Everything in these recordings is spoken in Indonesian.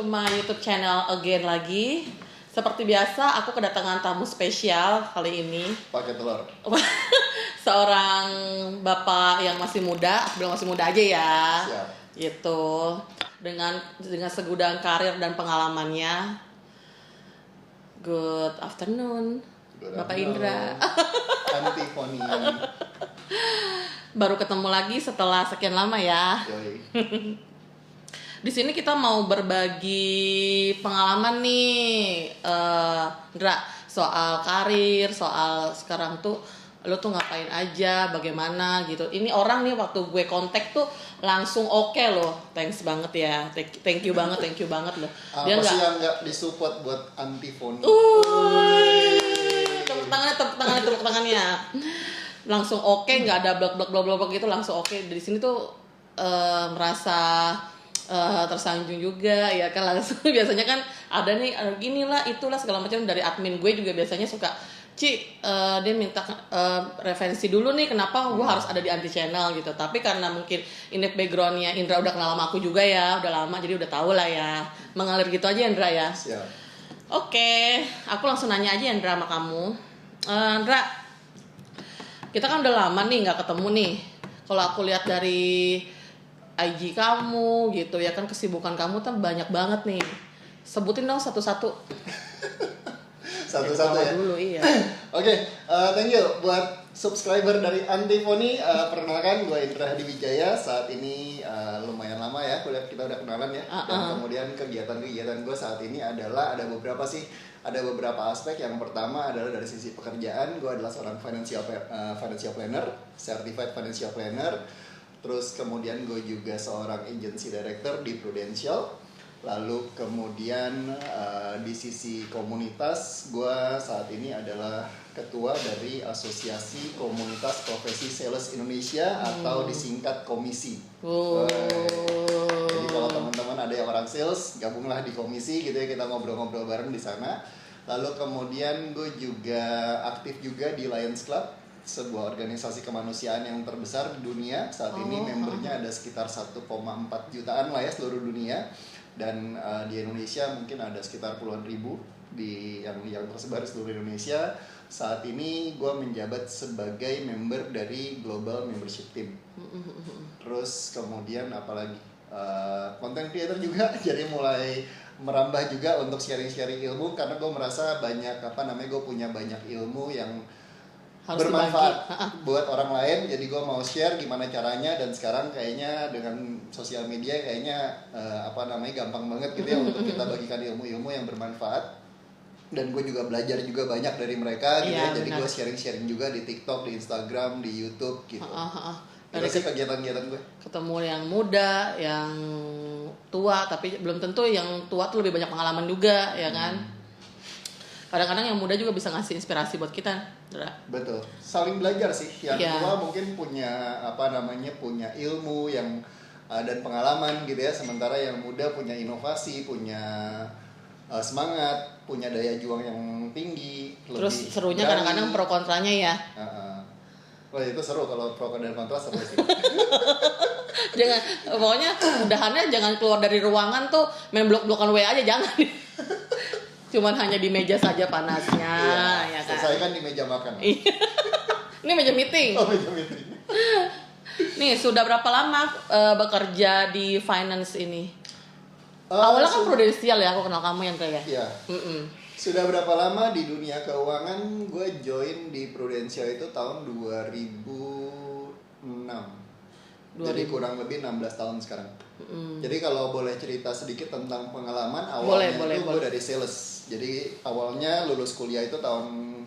to my YouTube channel again lagi. Seperti biasa, aku kedatangan tamu spesial kali ini. Pakai telur. Seorang bapak yang masih muda, belum masih muda aja ya. Siap. Gitu. Dengan segudang karir dan pengalamannya. Good afternoon, Bapak Indra. Antifoni. Baru ketemu lagi setelah sekian lama ya. Di sini kita mau berbagi pengalaman nih, Indra, soal karir, soal sekarang tuh lo tuh ngapain aja, bagaimana gitu. Ini orang nih waktu gue kontak tuh langsung oke loh, thanks banget ya, thank you banget loh. Dia apa sih yang nggak disupport buat Antifoni? Tepuk tangannya. Langsung oke, nggak ada blok gitu, langsung oke. Di sini tuh merasa tersanjung juga ya kan, langsung biasanya kan ada nih inilah itulah segala macam. Dari admin gue juga biasanya suka dia minta referensi dulu nih kenapa gue harus ada di Anti Channel gitu. Tapi karena mungkin ini backgroundnya Indra udah kenal sama aku juga ya, udah lama jadi udah tahu lah ya, mengalir gitu aja Indra ya. Siap. Oke, aku langsung nanya aja Indra sama kamu. Indra, kita kan udah lama nih nggak ketemu nih. Kalau aku lihat dari IG kamu gitu ya kan, kesibukan kamu tuh banyak banget nih. Sebutin dong satu-satu. Satu-satu ya. Dulu, iya. Oke, thank you buat subscriber dari Antifoni. Perkenalkan, gue Indra Hadi Wijaya. Saat ini lumayan lama ya, kita udah kenalan ya. Dan kemudian kegiatan-kegiatan gue saat ini adalah ada beberapa aspek. Yang pertama adalah dari sisi pekerjaan, gue adalah seorang financial planner, certified financial planner. Terus kemudian gue juga seorang agency director di Prudential. Lalu kemudian di sisi komunitas, gue saat ini adalah ketua dari Asosiasi Komunitas Profesi Sales Indonesia atau disingkat Komisi. Jadi kalau teman-teman ada yang orang sales, gabunglah di Komisi gitu ya, kita ngobrol-ngobrol bareng di sana. Lalu kemudian gue juga aktif juga di Lions Club, sebuah organisasi kemanusiaan yang terbesar di dunia. Saat ini membernya ada sekitar 1,4 jutaan lah ya seluruh dunia. Dan di Indonesia mungkin ada sekitar puluhan ribu yang tersebar di seluruh Indonesia. Saat ini gue menjabat sebagai member dari Global Membership Team. Terus kemudian apalagi content creator juga, jadi mulai merambah juga untuk sharing-sharing ilmu, karena gue merasa gue punya banyak ilmu yang harus bermanfaat buat orang lain. Jadi gue mau share gimana caranya, dan sekarang kayaknya dengan sosial media kayaknya gampang banget gitu ya untuk kita bagikan ilmu-ilmu yang bermanfaat. Dan gue juga belajar juga banyak dari mereka gitu ya. Jadi gue sharing-sharing juga di TikTok, di Instagram, di YouTube gitu. Dari kegiatan-kegiatan gue ketemu yang muda, yang tua, tapi belum tentu yang tua tuh lebih banyak pengalaman juga ya kan. Kadang-kadang yang muda juga bisa ngasih inspirasi buat kita. Betul, saling belajar sih. Yang tua mungkin punya punya ilmu yang dan pengalaman gitu ya, sementara yang muda punya inovasi, punya semangat, punya daya juang yang tinggi. Terus serunya kadang-kadang pro kontranya ya. Wah, itu seru kalau pro dan kontra, seru sih. Pokoknya udahannya jangan keluar dari ruangan tuh main blok-blokan WA aja, jangan. Cuman hanya di meja saja panasnya, ya kan? Selesaikan di meja makan. Ini meja meeting. Oh, meja meeting. Nih, sudah berapa lama bekerja di finance ini? Awalnya kan Prudential ya, aku kenal kamu yang kayak. Iya. Sudah berapa lama di dunia keuangan? Gue join di Prudential itu tahun 2006. Jadi kurang lebih 16 tahun sekarang. Jadi kalau boleh cerita sedikit tentang pengalaman awalnya, gue dari sales. Jadi awalnya lulus kuliah itu tahun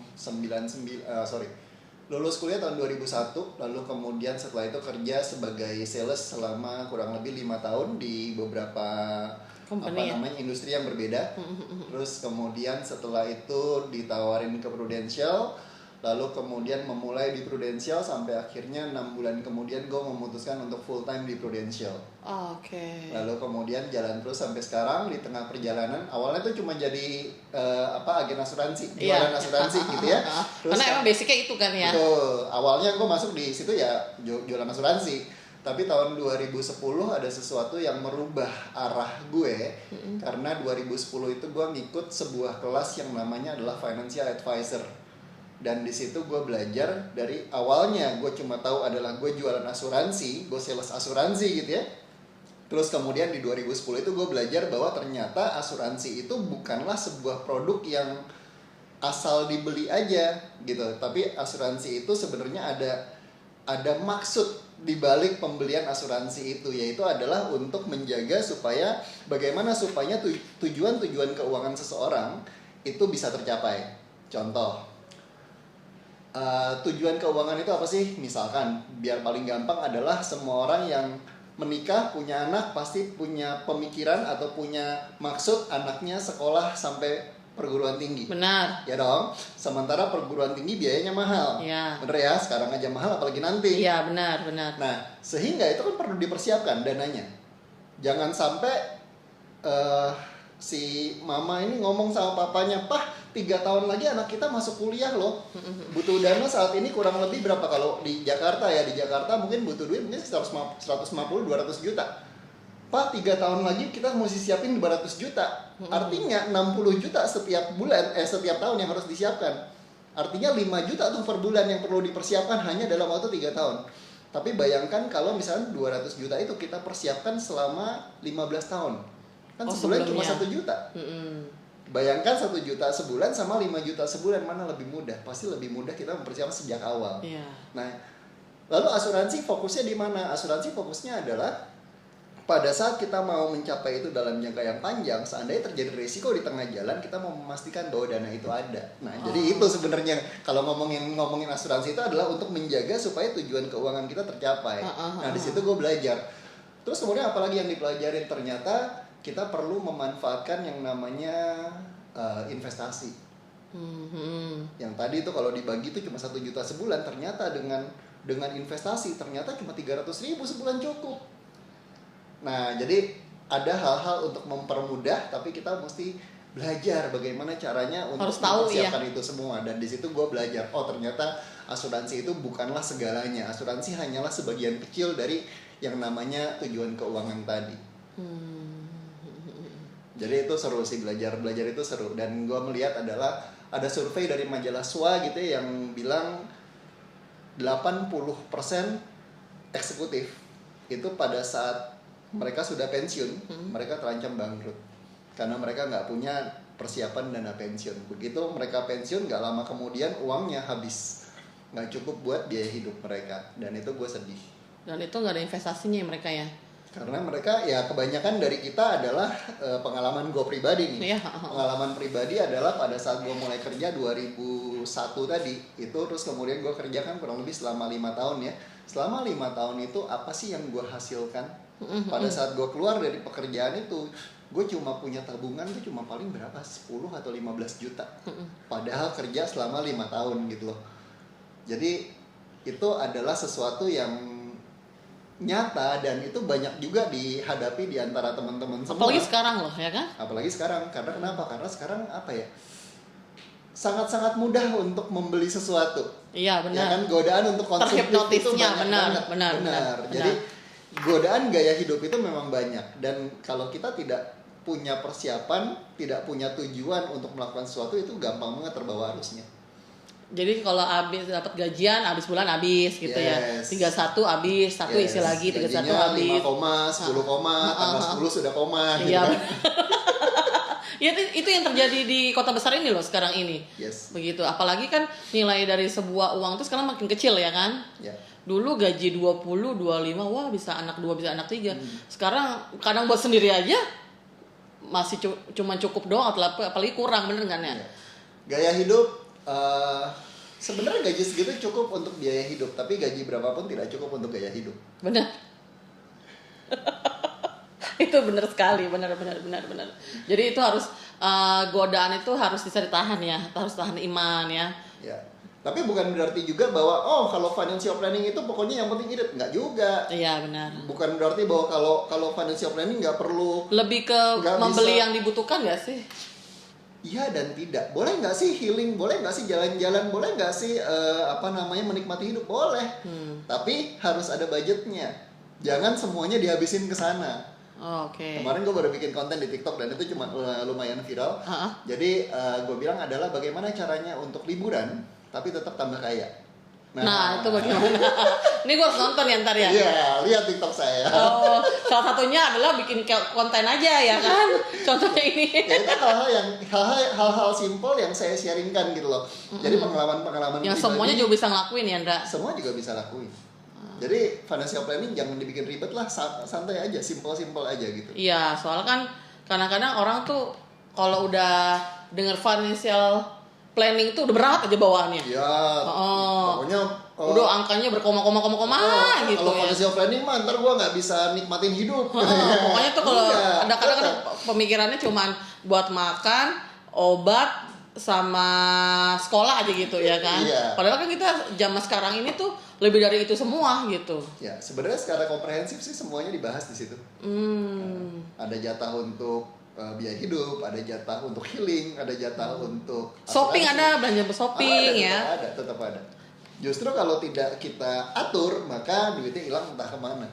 lulus kuliah tahun 2001. Lalu kemudian setelah itu kerja sebagai sales selama kurang lebih 5 tahun di beberapa industri yang berbeda. Terus kemudian setelah itu ditawarin ke Prudential. Lalu kemudian memulai di Prudential sampai akhirnya 6 bulan kemudian gue memutuskan untuk full time di Prudential. Lalu kemudian jalan terus sampai sekarang. Di tengah perjalanan awalnya tuh cuma jadi agen asuransi, jualan asuransi gitu ya. Terus, karena emang basicnya itu kan ya. Betul. Awalnya gue masuk di situ ya jualan asuransi. Tapi tahun 2010 ada sesuatu yang merubah arah gue. Karena 2010 itu gue ngikut sebuah kelas yang namanya adalah Financial Advisor. Dan di situ gue belajar dari awalnya gue cuma tahu adalah gue jualan asuransi, gue sales asuransi gitu ya. Terus kemudian di 2010 itu gue belajar bahwa ternyata asuransi itu bukanlah sebuah produk yang asal dibeli aja gitu. Tapi asuransi itu sebenarnya ada maksud di balik pembelian asuransi itu, yaitu adalah untuk menjaga supaya bagaimana supaya tujuan-tujuan keuangan seseorang itu bisa tercapai. Contoh, tujuan keuangan itu apa sih? Misalkan, biar paling gampang adalah semua orang yang menikah, punya anak, pasti punya pemikiran atau punya maksud anaknya sekolah sampai perguruan tinggi. Benar. Ya dong. Sementara perguruan tinggi biayanya mahal. Ya. Bener ya? Sekarang aja mahal apalagi nanti. Iya, benar. Nah, sehingga itu kan perlu dipersiapkan dananya. Jangan sampai si mama ini ngomong sama papanya, "Pah, 3 tahun lagi anak kita masuk kuliah loh. Butuh dana saat ini kurang lebih berapa?" Kalau di Jakarta ya, di Jakarta mungkin butuh duit mungkin 150-200 juta. "Pak, 3 tahun lagi kita mesti siapin 200 juta. Artinya 60 juta setiap bulan, setiap tahun yang harus disiapkan. Artinya 5 juta tuh per bulan yang perlu dipersiapkan hanya dalam waktu 3 tahun. Tapi bayangkan kalau misalnya 200 juta itu kita persiapkan selama 15 tahun. Kan sebulan cuma 1 juta. Bayangkan 1 juta sebulan sama 5 juta sebulan, mana lebih mudah? Pasti lebih mudah kita mempersiapkan sejak awal. Iya. Nah, lalu asuransi fokusnya di mana? Asuransi fokusnya adalah pada saat kita mau mencapai itu dalam jangka yang panjang, seandainya terjadi risiko di tengah jalan, kita mau memastikan bahwa dana itu ada. Nah, jadi itu sebenarnya kalau ngomongin asuransi itu adalah untuk menjaga supaya tujuan keuangan kita tercapai. Nah, di situ gue belajar. Terus kemudian apalagi yang dipelajarin, ternyata kita perlu memanfaatkan yang namanya investasi. Yang tadi itu kalau dibagi itu cuma 1 juta sebulan, ternyata dengan investasi ternyata cuma 300.000 sebulan cukup. Nah, jadi ada hal-hal untuk mempermudah, tapi kita mesti belajar bagaimana caranya untuk mempersiapkan itu semua. Dan di situ gue belajar, oh ternyata asuransi itu bukanlah segalanya. Asuransi hanyalah sebagian kecil dari yang namanya tujuan keuangan tadi. Jadi itu seru sih, belajar itu seru. Dan gue melihat adalah ada survei dari majalah SWA gitu yang bilang 80% eksekutif itu pada saat mereka sudah pensiun, mereka terancam bangkrut karena mereka nggak punya persiapan dana pensiun. Begitu mereka pensiun, nggak lama kemudian uangnya habis, nggak cukup buat biaya hidup mereka, dan itu gue sedih. Dan itu nggak ada investasinya mereka ya? Karena mereka ya kebanyakan dari kita adalah pengalaman gue pribadi nih. Pengalaman pribadi adalah pada saat gue mulai kerja 2001 tadi itu, terus kemudian gue kerjakan kurang lebih selama 5 tahun ya. Selama 5 tahun itu apa sih yang gue hasilkan? Pada saat gue keluar dari pekerjaan itu, gue cuma punya tabungan tuh cuma paling berapa? 10 atau 15 juta. Padahal kerja selama 5 tahun gitu loh. Jadi itu adalah sesuatu yang nyata, dan itu banyak juga dihadapi di antara teman-teman semua. Apalagi sekarang loh, ya kan? Apalagi sekarang. Karena kenapa? Karena sekarang apa ya? Sangat-sangat mudah untuk membeli sesuatu. Iya, benar. Ya kan, godaan untuk konsumtif itu banyak benar. Jadi godaan gaya hidup itu memang banyak, dan kalau kita tidak punya persiapan, tidak punya tujuan untuk melakukan sesuatu, itu gampang banget terbawa arusnya. Jadi kalau habis dapat gajian, habis bulan habis gitu ya. 31 habis, satu isi lagi, 31 habis. 5, 10, tanggal 10 sudah koma gitu iya. kan. Ya, itu yang terjadi di kota besar ini loh sekarang ini. Yes. Begitu. Apalagi kan nilai dari sebuah uang itu sekarang makin kecil ya kan? Ya. Dulu gaji 20, 25, wah bisa anak 2, bisa anak 3. Sekarang kadang buat sendiri aja masih cuma cukup doang, apalagi kurang, bener kan ya? Gaya hidup sebenarnya gaji segitu cukup untuk biaya hidup, tapi gaji berapapun tidak cukup untuk gaya hidup. Benar. Itu benar sekali, benar. Jadi itu harus godaan itu harus bisa ditahan ya, harus tahan iman ya. Ya. Tapi bukan berarti juga bahwa kalau financial planning itu pokoknya yang penting irit, nggak juga. Iya, benar. Bukan berarti bahwa kalau financial planning nggak perlu. Lebih ke membeli yang dibutuhkan nggak sih? Iya dan tidak. Boleh nggak sih healing? Boleh nggak sih jalan-jalan? Boleh nggak sih menikmati hidup? Boleh. Tapi harus ada budgetnya. Jangan semuanya dihabisin ke sana. Oke. Kemarin gue baru bikin konten di TikTok dan itu cuma lumayan viral. Jadi gue bilang adalah bagaimana caranya untuk liburan tapi tetap tambah kaya. Nah, itu bagaimana? Ini gue harus nonton ya ntar ya? Iya, lihat TikTok saya. Oh, salah satunya adalah bikin konten aja ya kan? Contohnya ini. Ya itu hal-hal simpel yang saya sharingkan gitu loh. Jadi pengalaman-pengalaman yang pribadi, semuanya juga bisa ngelakuin ya, Ndra? semua juga bisa lakuin. Jadi financial planning jangan dibikin ribet lah, santai aja, simple aja gitu. Iya, soalnya kan kadang-kadang orang tuh kalau udah denger financial planning itu udah berat aja bawaannya. Ya, pokoknya udah angkanya berkoma gitu kalau ya. financial planning mah ntar gue nggak bisa nikmatin hidup. Pokoknya tuh kalau ada kadang tetap. pemikirannya cuman buat makan, obat, sama sekolah aja gitu ya kan. Iya. Padahal kan kita zaman sekarang ini tuh lebih dari itu semua gitu. Ya, sebenarnya secara komprehensif sih semuanya dibahas di situ. Ada jatah untuk biaya hidup, ada jatah untuk healing, ada jatah untuk Shopping asuransi. ada, belanja shopping ya. Tetap ada. Justru kalau tidak kita atur, maka duitnya hilang entah kemana.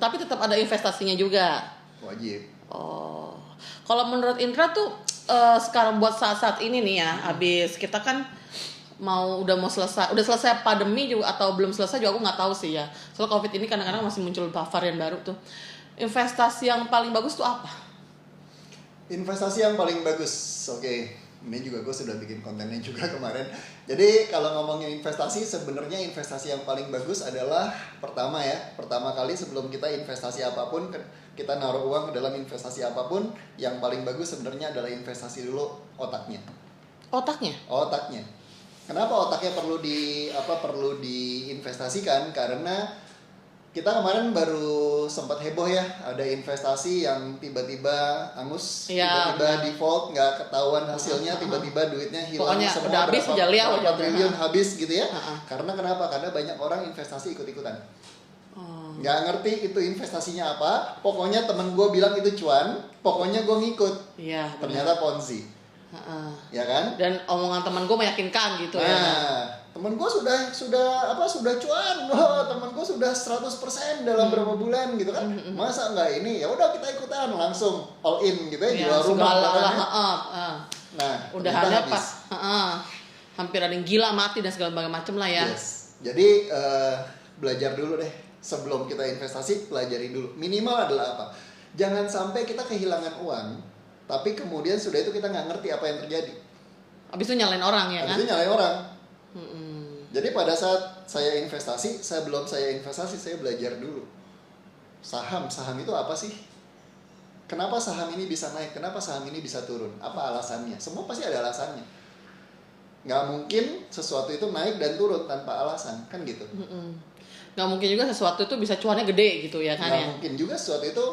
Tapi tetap ada investasinya juga. Wajib. Oh, kalau menurut Indra tuh sekarang buat saat-saat ini nih ya, habis kita kan udah selesai pandemi juga atau belum selesai juga aku nggak tahu sih ya. Soalnya COVID ini kadang-kadang masih muncul varian baru tuh. Investasi yang paling bagus tuh apa? Investasi yang paling bagus, oke. Ini juga gue sudah bikin kontennya juga kemarin. Jadi kalau ngomongin investasi, sebenarnya investasi yang paling bagus adalah pertama kali sebelum kita investasi apapun, kita naruh uang ke dalam investasi apapun, yang paling bagus sebenarnya adalah investasi dulu otaknya. Otaknya. Kenapa otaknya perlu diinvestasikan? Karena kita kemarin baru sempat heboh ya, ada investasi yang tiba-tiba angus, tiba-tiba default, nggak ketahuan hasilnya, tiba-tiba duitnya hilang. Pokoknya semua, udah habis aja lihat berapa triliun habis gitu ya. Karena kenapa? Karena banyak orang investasi ikut-ikutan. Nggak ngerti itu investasinya apa, pokoknya temen gue bilang itu cuan, pokoknya gue ngikut. Iya. Ternyata Ponzi. Ya kan? Dan omongan teman gue meyakinkan gitu ya. Temen gue sudah cuan, temen gue sudah 100% dalam berapa bulan gitu kan. Masa enggak ini? Ya udah kita ikutan, langsung all in gitu ya, jual rumah lah. Nah, udahannya pas hampir ada yang gila mati dan segala macam lah ya. Yes. Jadi belajar dulu deh. Sebelum kita investasi, pelajari dulu. Minimal adalah apa? Jangan sampai kita kehilangan uang, tapi kemudian sudah itu kita nggak ngerti apa yang terjadi. Abis itu nyalain orang ya kan? Abis itu nyalain orang. Jadi pada saat saya investasi, sebelum saya investasi, saya belajar dulu. Saham itu apa sih? Kenapa saham ini bisa naik? Kenapa saham ini bisa turun? Apa alasannya? Semua pasti ada alasannya. Nggak mungkin sesuatu itu naik dan turun tanpa alasan, kan gitu. Nggak mungkin juga sesuatu itu bisa cuannya gede gitu ya kan. Nggak mungkin juga sesuatu itu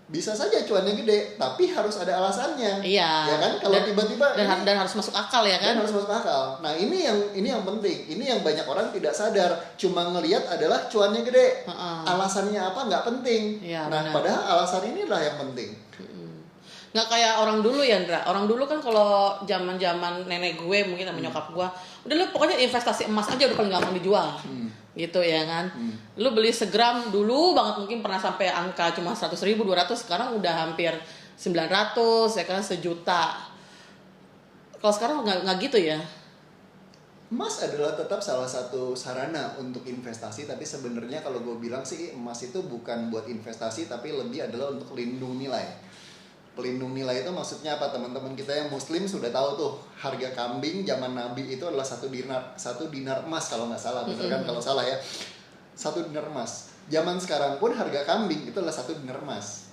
bisa saja cuannya gede, tapi harus ada alasannya. Iya. Ya kan? Kalau tiba-tiba dan harus masuk akal ya kan? Dan harus masuk akal. Nah, ini yang penting. Ini yang banyak orang tidak sadar. Cuma ngelihat adalah cuannya gede. Alasannya apa nggak penting. Ya, nah, padahal alasan inilah yang penting. Nggak kayak orang dulu ya, Ndra. Orang dulu kan kalau zaman-zaman nenek gue mungkin sama nyokap gue, udah lu pokoknya investasi emas aja udah paling gampang dijual. Gitu ya kan. Lu beli segram dulu banget mungkin pernah sampai angka cuma 100.000, 200, sekarang udah hampir 900 ya kan, sejuta. Kalau sekarang nggak gitu ya. Emas adalah tetap salah satu sarana untuk investasi, tapi sebenarnya kalau gue bilang sih emas itu bukan buat investasi, tapi lebih adalah untuk lindung nilai. Pelindung nilai itu maksudnya apa? Teman-teman kita yang muslim sudah tahu tuh, harga kambing zaman Nabi itu adalah 1 dinar emas kalau nggak salah, misalkan kalau salah ya, 1 dinar emas. Zaman sekarang pun harga kambing itu adalah 1 dinar emas.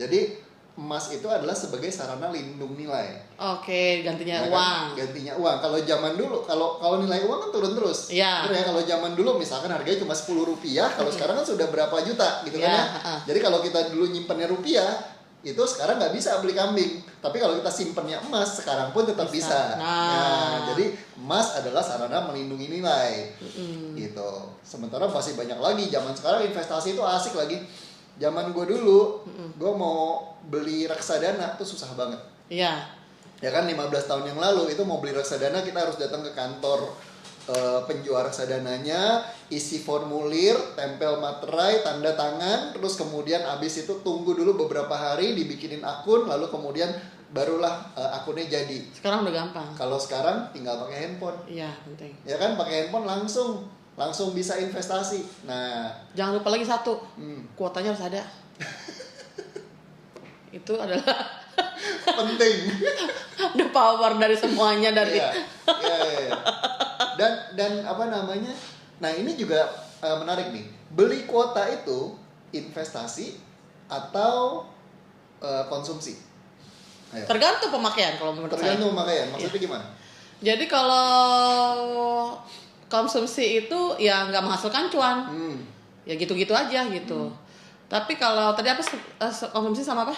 Jadi emas itu adalah sebagai sarana lindung nilai. Oke, gantinya ya uang. Kan? Gantinya uang. Kalau zaman dulu, kalau nilai uang kan turun terus. Iya. Ya, kalau zaman dulu misalkan harganya cuma 10 rupiah, kalau sekarang kan sudah berapa juta gitu kan ya. Jadi kalau kita dulu nyimpennya rupiah, itu sekarang nggak bisa beli kambing. Tapi kalau kita simpennya emas, sekarang pun tetap bisa. Nah, jadi emas adalah sarana melindungi nilai. Gitu. Sementara masih banyak lagi. Zaman sekarang investasi itu asik lagi. Zaman gue dulu, gue mau beli reksadana tuh susah banget. Iya. Ya kan 15 tahun yang lalu itu mau beli reksadana kita harus datang ke kantor penjual reksadananya, isi formulir, tempel materai, tanda tangan, terus kemudian abis itu tunggu dulu beberapa hari dibikinin akun, lalu kemudian barulah akunnya jadi. Sekarang udah gampang. Kalau sekarang tinggal pakai handphone. Iya, penting. Ya kan, pakai handphone langsung bisa investasi. Nah, Jangan lupa lagi satu, kuotanya harus ada. Itu adalah penting. the power dari semuanya dari. Iya. Dan apa namanya? Nah, ini juga menarik nih. Beli kuota itu investasi atau konsumsi? Ayo. Tergantung pemakaian kalau menurut saya. Tergantung pemakaian. Maksudnya gimana? Jadi kalau konsumsi itu ya nggak menghasilkan cuan, ya gitu-gitu aja gitu. Tapi kalau tadi apa konsumsi sama apa?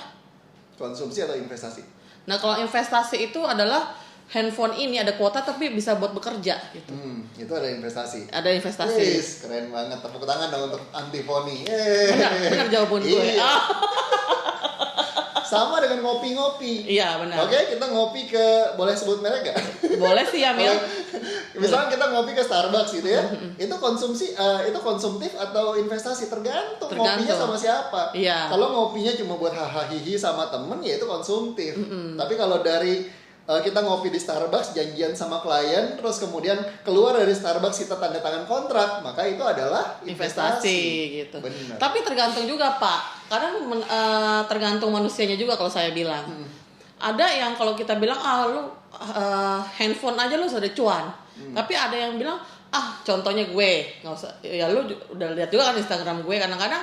Konsumsi atau investasi? Nah kalau investasi itu adalah handphone ini ada kuota tapi bisa buat bekerja gitu. Itu ada investasi. Ada investasi. Yes, keren banget. Tepuk tangan dong untuk Antifoni. Benar jawaban gue. Iya. Sama dengan ngopi-ngopi. Iya benar. Oke, kita ngopi ke, boleh sebut merek gak? Boleh sih ya Mil. Misalnya kita ngopi ke Starbucks gitu ya. Itu konsumsi, itu konsumtif atau investasi, tergantung ngopinya sama siapa. Iya. Kalau ngopinya cuma buat hahaha hihi sama temen ya itu konsumtif. Tapi kalau dari kita ngopi di Starbucks, janjian sama klien, terus kemudian keluar dari Starbucks kita tanda tangan kontrak, maka itu adalah investasi gitu. Benar. Tapi tergantung juga Pak, kadang tergantung manusianya juga kalau saya bilang. Ada yang kalau kita bilang lu handphone aja lu sudah cuan, tapi ada yang bilang contohnya gue nggak usah, ya lu udah lihat juga kan Instagram gue, kadang-kadang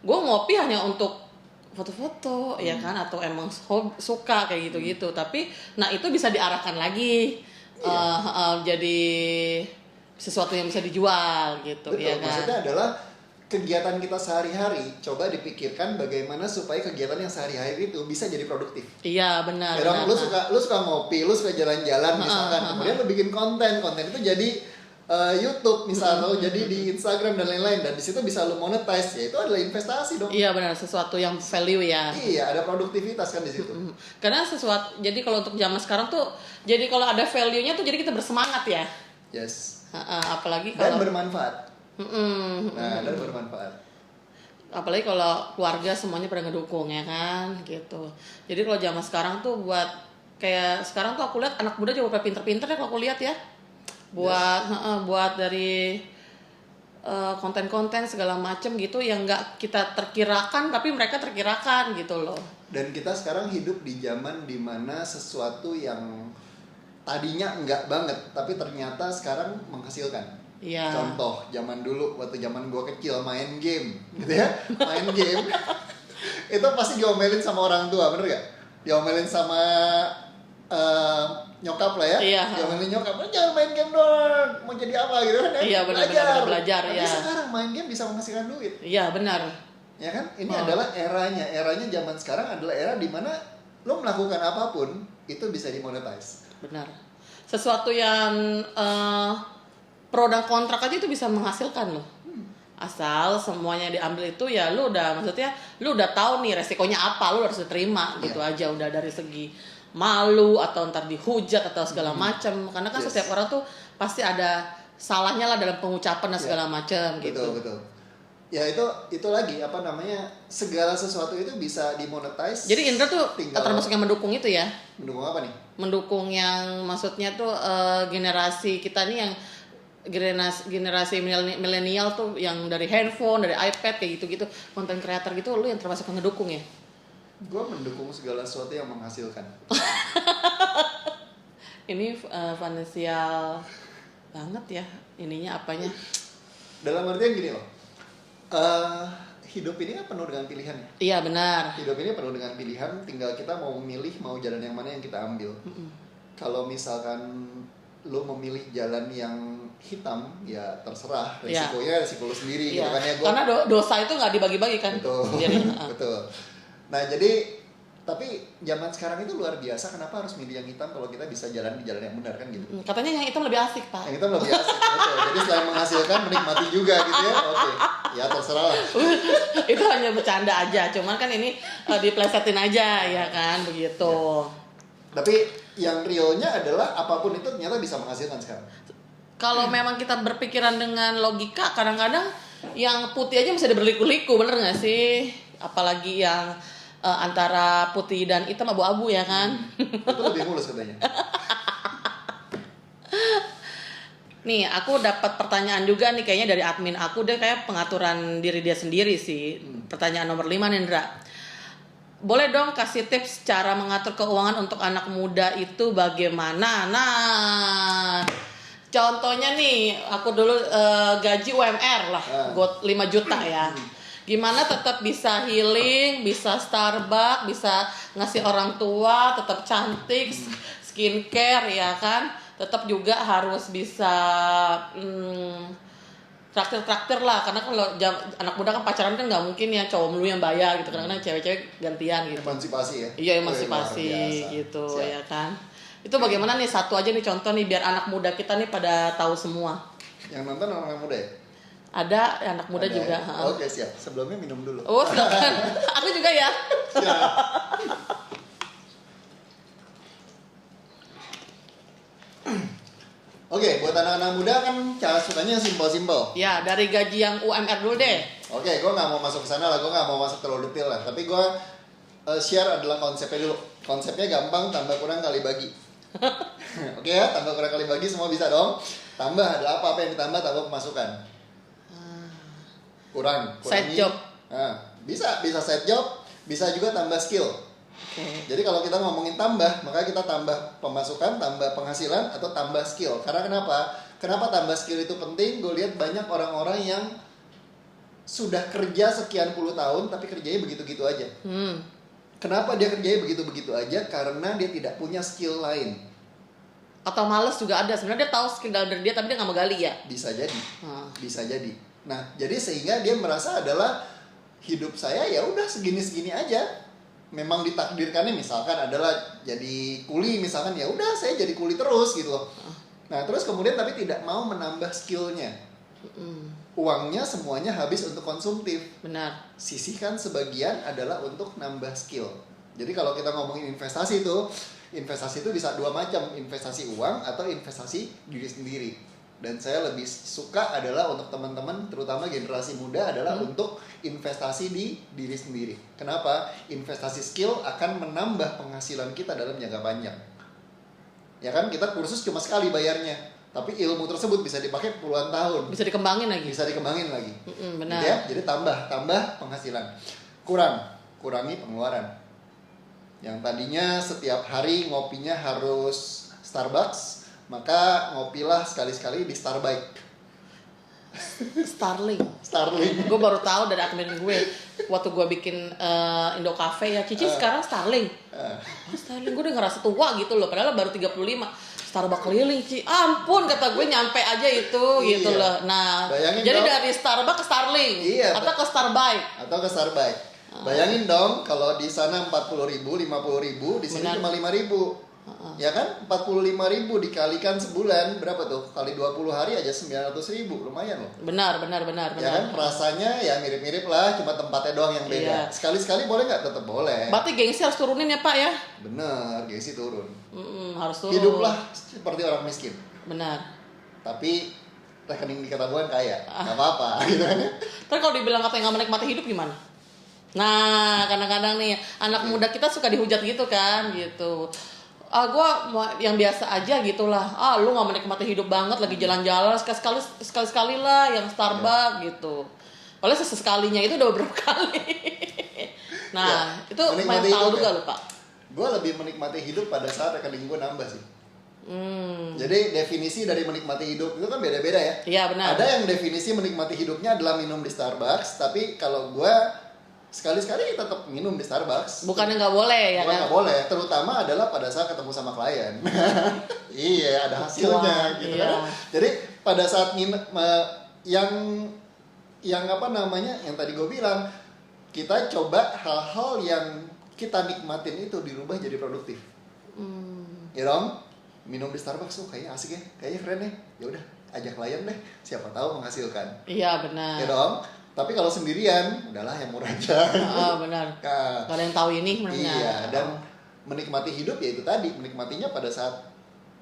gue ngopi hanya untuk foto-foto ya kan, atau emang suka kayak gitu-gitu. Tapi nah itu bisa diarahkan lagi jadi sesuatu yang bisa dijual gitu. Betul, ya kan. Maksudnya adalah kegiatan kita sehari-hari, coba dipikirkan bagaimana supaya kegiatan yang sehari-hari itu bisa jadi produktif. Iya benar. Ya dong, lu suka ngopi, lu suka jalan-jalan misalkan, kemudian lu bikin konten itu jadi YouTube misalnya, jadi di Instagram dan lain-lain, dan di situ bisa lu monetize, ya itu adalah investasi dong. Iya benar, sesuatu yang value ya. Iya, ada produktivitas kan di situ. Karena sesuatu, jadi kalau untuk zaman sekarang tuh, jadi kalau ada value-nya tuh jadi kita bersemangat ya. Yes. Apalagi Dan kalau bermanfaat. Dan bermanfaat. Apalagi kalau keluarga semuanya pada ngedukung ya kan, gitu. Jadi kalau zaman sekarang tuh buat kayak sekarang tuh aku lihat anak muda juga pada pinter-pinter ya kalau aku lihat ya. Buat dari konten-konten segala macem gitu yang nggak kita terkirakan tapi mereka terkirakan gitu loh. Dan kita sekarang hidup di zaman dimana sesuatu yang tadinya enggak banget tapi ternyata sekarang menghasilkan. Iya. Contoh zaman dulu waktu zaman gua kecil main game gitu ya, main game itu pasti diomelin sama orang tua, bener gak? Diomelin sama nyokap lah ya. Iya. Diomelin nyokap, jangan main game dong, mau jadi apa gitu kan ya. Iya benar belajar tapi ya. sekarang main game bisa menghasilkan duit. Iya benar. Ya kan? Ini adalah eranya zaman sekarang adalah era di mana lo melakukan apapun itu bisa dimonetize. Benar. Sesuatu yang pro dan kontrak aja itu bisa menghasilkan loh. Asal semuanya diambil itu ya lu udah, maksudnya lu udah tahu nih resikonya apa, lu harus terima gitu aja, udah dari segi malu atau ntar dihujat atau segala macam. Karena kan setiap orang tuh pasti ada salahnya lah dalam pengucapan dan segala macam gitu. Betul. Ya itu lagi apa namanya, segala sesuatu itu bisa dimonetize. Jadi Indra tuh termasuk yang mendukung itu ya? Mendukung apa nih? Mendukung yang maksudnya tuh generasi kita nih yang generasi milenial tuh yang dari handphone, dari iPad kayak gitu-gitu, konten creator gitu, lu yang termasuk yang ngedukung ya? Gue mendukung segala sesuatu yang menghasilkan. Ini finansial banget ya ininya apanya? Dalam artian gini loh. Hidup ini kan penuh dengan pilihan ya. Iya benar. Hidup ini penuh dengan pilihan, tinggal kita mau memilih mau jalan yang mana yang kita ambil. Kalau misalkan lo memilih jalan yang hitam, ya terserah, resikonya resiko lo sendiri gitu kan ya. Karena dosa itu nggak dibagi-bagi kan. Betul. Jadi, betul. Nah jadi tapi zaman sekarang itu luar biasa, kenapa harus milih yang hitam kalau kita bisa jalan di jalan yang benar kan gitu. Katanya yang hitam lebih asik Pak. Yang hitam lebih asik, betul. Jadi selain menghasilkan, menikmati juga gitu ya. Oke, ya terserah lah. Itu hanya bercanda aja, cuman kan ini diplesetin aja ya kan, begitu. Ya. Tapi yang realnya adalah apapun itu ternyata bisa menghasilkan sekarang. kalau memang kita berpikiran dengan logika, kadang-kadang yang putih aja bisa ada berliku-liku, bener nggak sih? Apalagi yang antara putih dan hitam abu-abu ya kan? Itu lebih mulus katanya. Nih, aku dapat pertanyaan juga nih kayaknya dari admin aku, deh kayak pengaturan diri dia sendiri sih. Pertanyaan nomor 5 nih, Indra. Boleh dong kasih tips cara mengatur keuangan untuk anak muda itu bagaimana? Nah, contohnya nih, aku dulu gaji UMR lah, 5 juta ya. Gimana tetap bisa healing, bisa Starbucks, bisa ngasih orang tua, tetap cantik, skincare ya kan? Tetap juga harus bisa traktir lah, karena kalau anak muda kan pacaran kan nggak mungkin ya cowok mulu yang bayar gitu, kadang-kadang cewek-cewek gantian gitu. Emansipasi ya? Iya, emansipasi gitu. Siap. Ya kan. Itu bagaimana nih, satu aja nih contoh nih biar anak muda kita nih pada tahu semua. Yang nonton anak muda ya? Ada anak muda ada juga. Ya? Oke, siap. Sebelumnya minum dulu. Oh, silakan. Aku juga ya. Siap. Oke, buat anak-anak muda kan cara sukanya simpel-simpel. Ya, dari gaji yang UMR dulu deh. Oke, gue nggak mau masuk ke sana lah, gue nggak mau masuk terlalu detail lah. Tapi gue share adalah konsepnya dulu. Konsepnya gampang, tambah kurang kali bagi. Oke ya, tambah kurang kali bagi semua bisa dong. Tambah adalah apa yang ditambah, tambah pemasukan. Kurangi. Side job. Nah, bisa side job, bisa juga tambah skill. Okay. Jadi kalau kita ngomongin tambah, maka kita tambah pemasukan, tambah penghasilan, atau tambah skill. Karena kenapa? Kenapa tambah skill itu penting? Gue lihat banyak orang-orang yang sudah kerja sekian puluh tahun, tapi kerjanya begitu-gitu aja. Kenapa dia kerjanya begitu-begitu aja? Karena dia tidak punya skill lain. Atau males juga ada. Sebenarnya dia tahu skill dari dia, tapi dia nggak mau gali ya? Bisa jadi. Bisa jadi. Nah, jadi sehingga dia merasa adalah hidup saya ya udah segini-segini aja. Memang ditakdirkannya misalkan adalah jadi kuli, misalkan ya udah saya jadi kuli terus gitu loh. Nah terus kemudian tapi tidak mau menambah skillnya. Uangnya semuanya habis untuk konsumtif. Benar. Sisihkan sebagian adalah untuk nambah skill. Jadi kalau kita ngomongin investasi itu bisa dua macam, investasi uang atau investasi diri sendiri. Dan saya lebih suka adalah untuk teman-teman, terutama generasi muda adalah untuk investasi di diri sendiri. Kenapa? Investasi skill akan menambah penghasilan kita dalam jangka panjang. Ya kan, kita kursus cuma sekali bayarnya, tapi ilmu tersebut bisa dipakai puluhan tahun. Bisa dikembangin lagi. Benar. Gitu ya? Jadi tambah penghasilan. Kurangi pengeluaran. Yang tadinya setiap hari ngopinya harus Starbucks, maka ngopilah sekali-sekali di Starbucks. Starling. Starling. Gue baru tahu dari admin gue waktu gue bikin Indo Cafe ya, Cici sekarang Starling. Starling, gue udah ngerasa tua gitu loh, padahal baru 35. Starbucks keliling, Ci. Ampun, kata gue nyampe aja itu gitu loh. Nah, bayangin jadi dong, dari Starbucks ke Starling. Iya, atau ke Starbucks. Bayangin dong kalau di sana 40.000, 50.000, di sini cuma 5.000. Ya kan, 45.000 dikalikan sebulan berapa tuh? Kali 20 hari aja 900.000, lumayan loh. Benar. Ya kan, rasanya ya mirip-mirip lah, cuma tempatnya doang yang beda. Iya. Sekali-sekali boleh nggak? Tetap boleh. Berarti gengsi harus turunin ya Pak ya? Bener, gengsi turun. Harus turun. Hiduplah seperti orang miskin. Benar. Tapi rekening di tabungan kaya, nggak apa-apa. Gitu kan? Terus kalau dibilang katanya nggak menikmati hidup gimana? Nah, kadang-kadang nih anak muda kita suka dihujat gitu kan, gitu. Gue yang biasa aja gitulah. Lu nggak menikmati hidup banget, lagi jalan-jalan sekali lah yang Starbucks gitu. Oleh sesekalinya itu udah beberapa kali. Nah, itu main tahu juga lu Pak. Gue lebih menikmati hidup pada saat rekening gue nambah sih. Jadi definisi dari menikmati hidup itu kan beda-beda ya. Iya benar. Ada yang definisi menikmati hidupnya adalah minum di Starbucks, tapi kalau gue sekali-sekali tetap minum di Starbucks. Bukannya nggak boleh ya kan? Nggak boleh, terutama adalah pada saat ketemu sama klien. Iya, ada hasilnya gitu kan. Jadi pada saat yang apa namanya, yang tadi gue bilang, kita coba hal-hal yang kita nikmatin itu dirubah jadi produktif. Ya dong, minum di Starbucks kayaknya asik ya, kayaknya keren deh. Ya udah, ajak klien deh, siapa tahu menghasilkan. Iya benar. Ya dong. Tapi kalau sendirian, udahlah yang murah aja. Benar. Gak ada yang tahu ini sebenarnya. Iya, dan menikmati hidup ya itu tadi, menikmatinya pada saat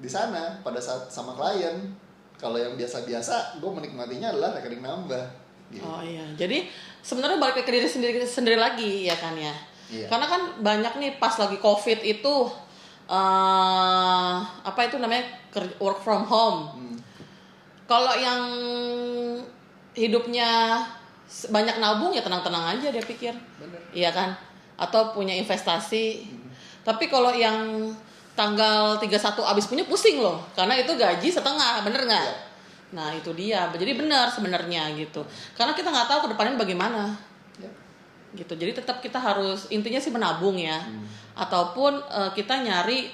di sana, pada saat sama klien. Kalau yang biasa-biasa, gue menikmatinya adalah rekening nambah. Gitu. Oh iya, jadi sebenarnya balik ke diri sendiri lagi ya kan ya. Iya. Karena kan banyak nih pas lagi COVID itu apa itu namanya work from home. Kalau yang hidupnya banyak nabung ya tenang-tenang aja dia pikir. Bener. Iya kan? Atau punya investasi. Tapi kalau yang tanggal 31 abis punya pusing loh. Karena itu gaji setengah, bener nggak? Iya. Nah itu dia. Jadi benar sebenarnya gitu. Karena kita nggak tahu ke depannya bagaimana. Ya. Gitu. Jadi tetap kita harus intinya sih menabung ya. Ataupun kita nyari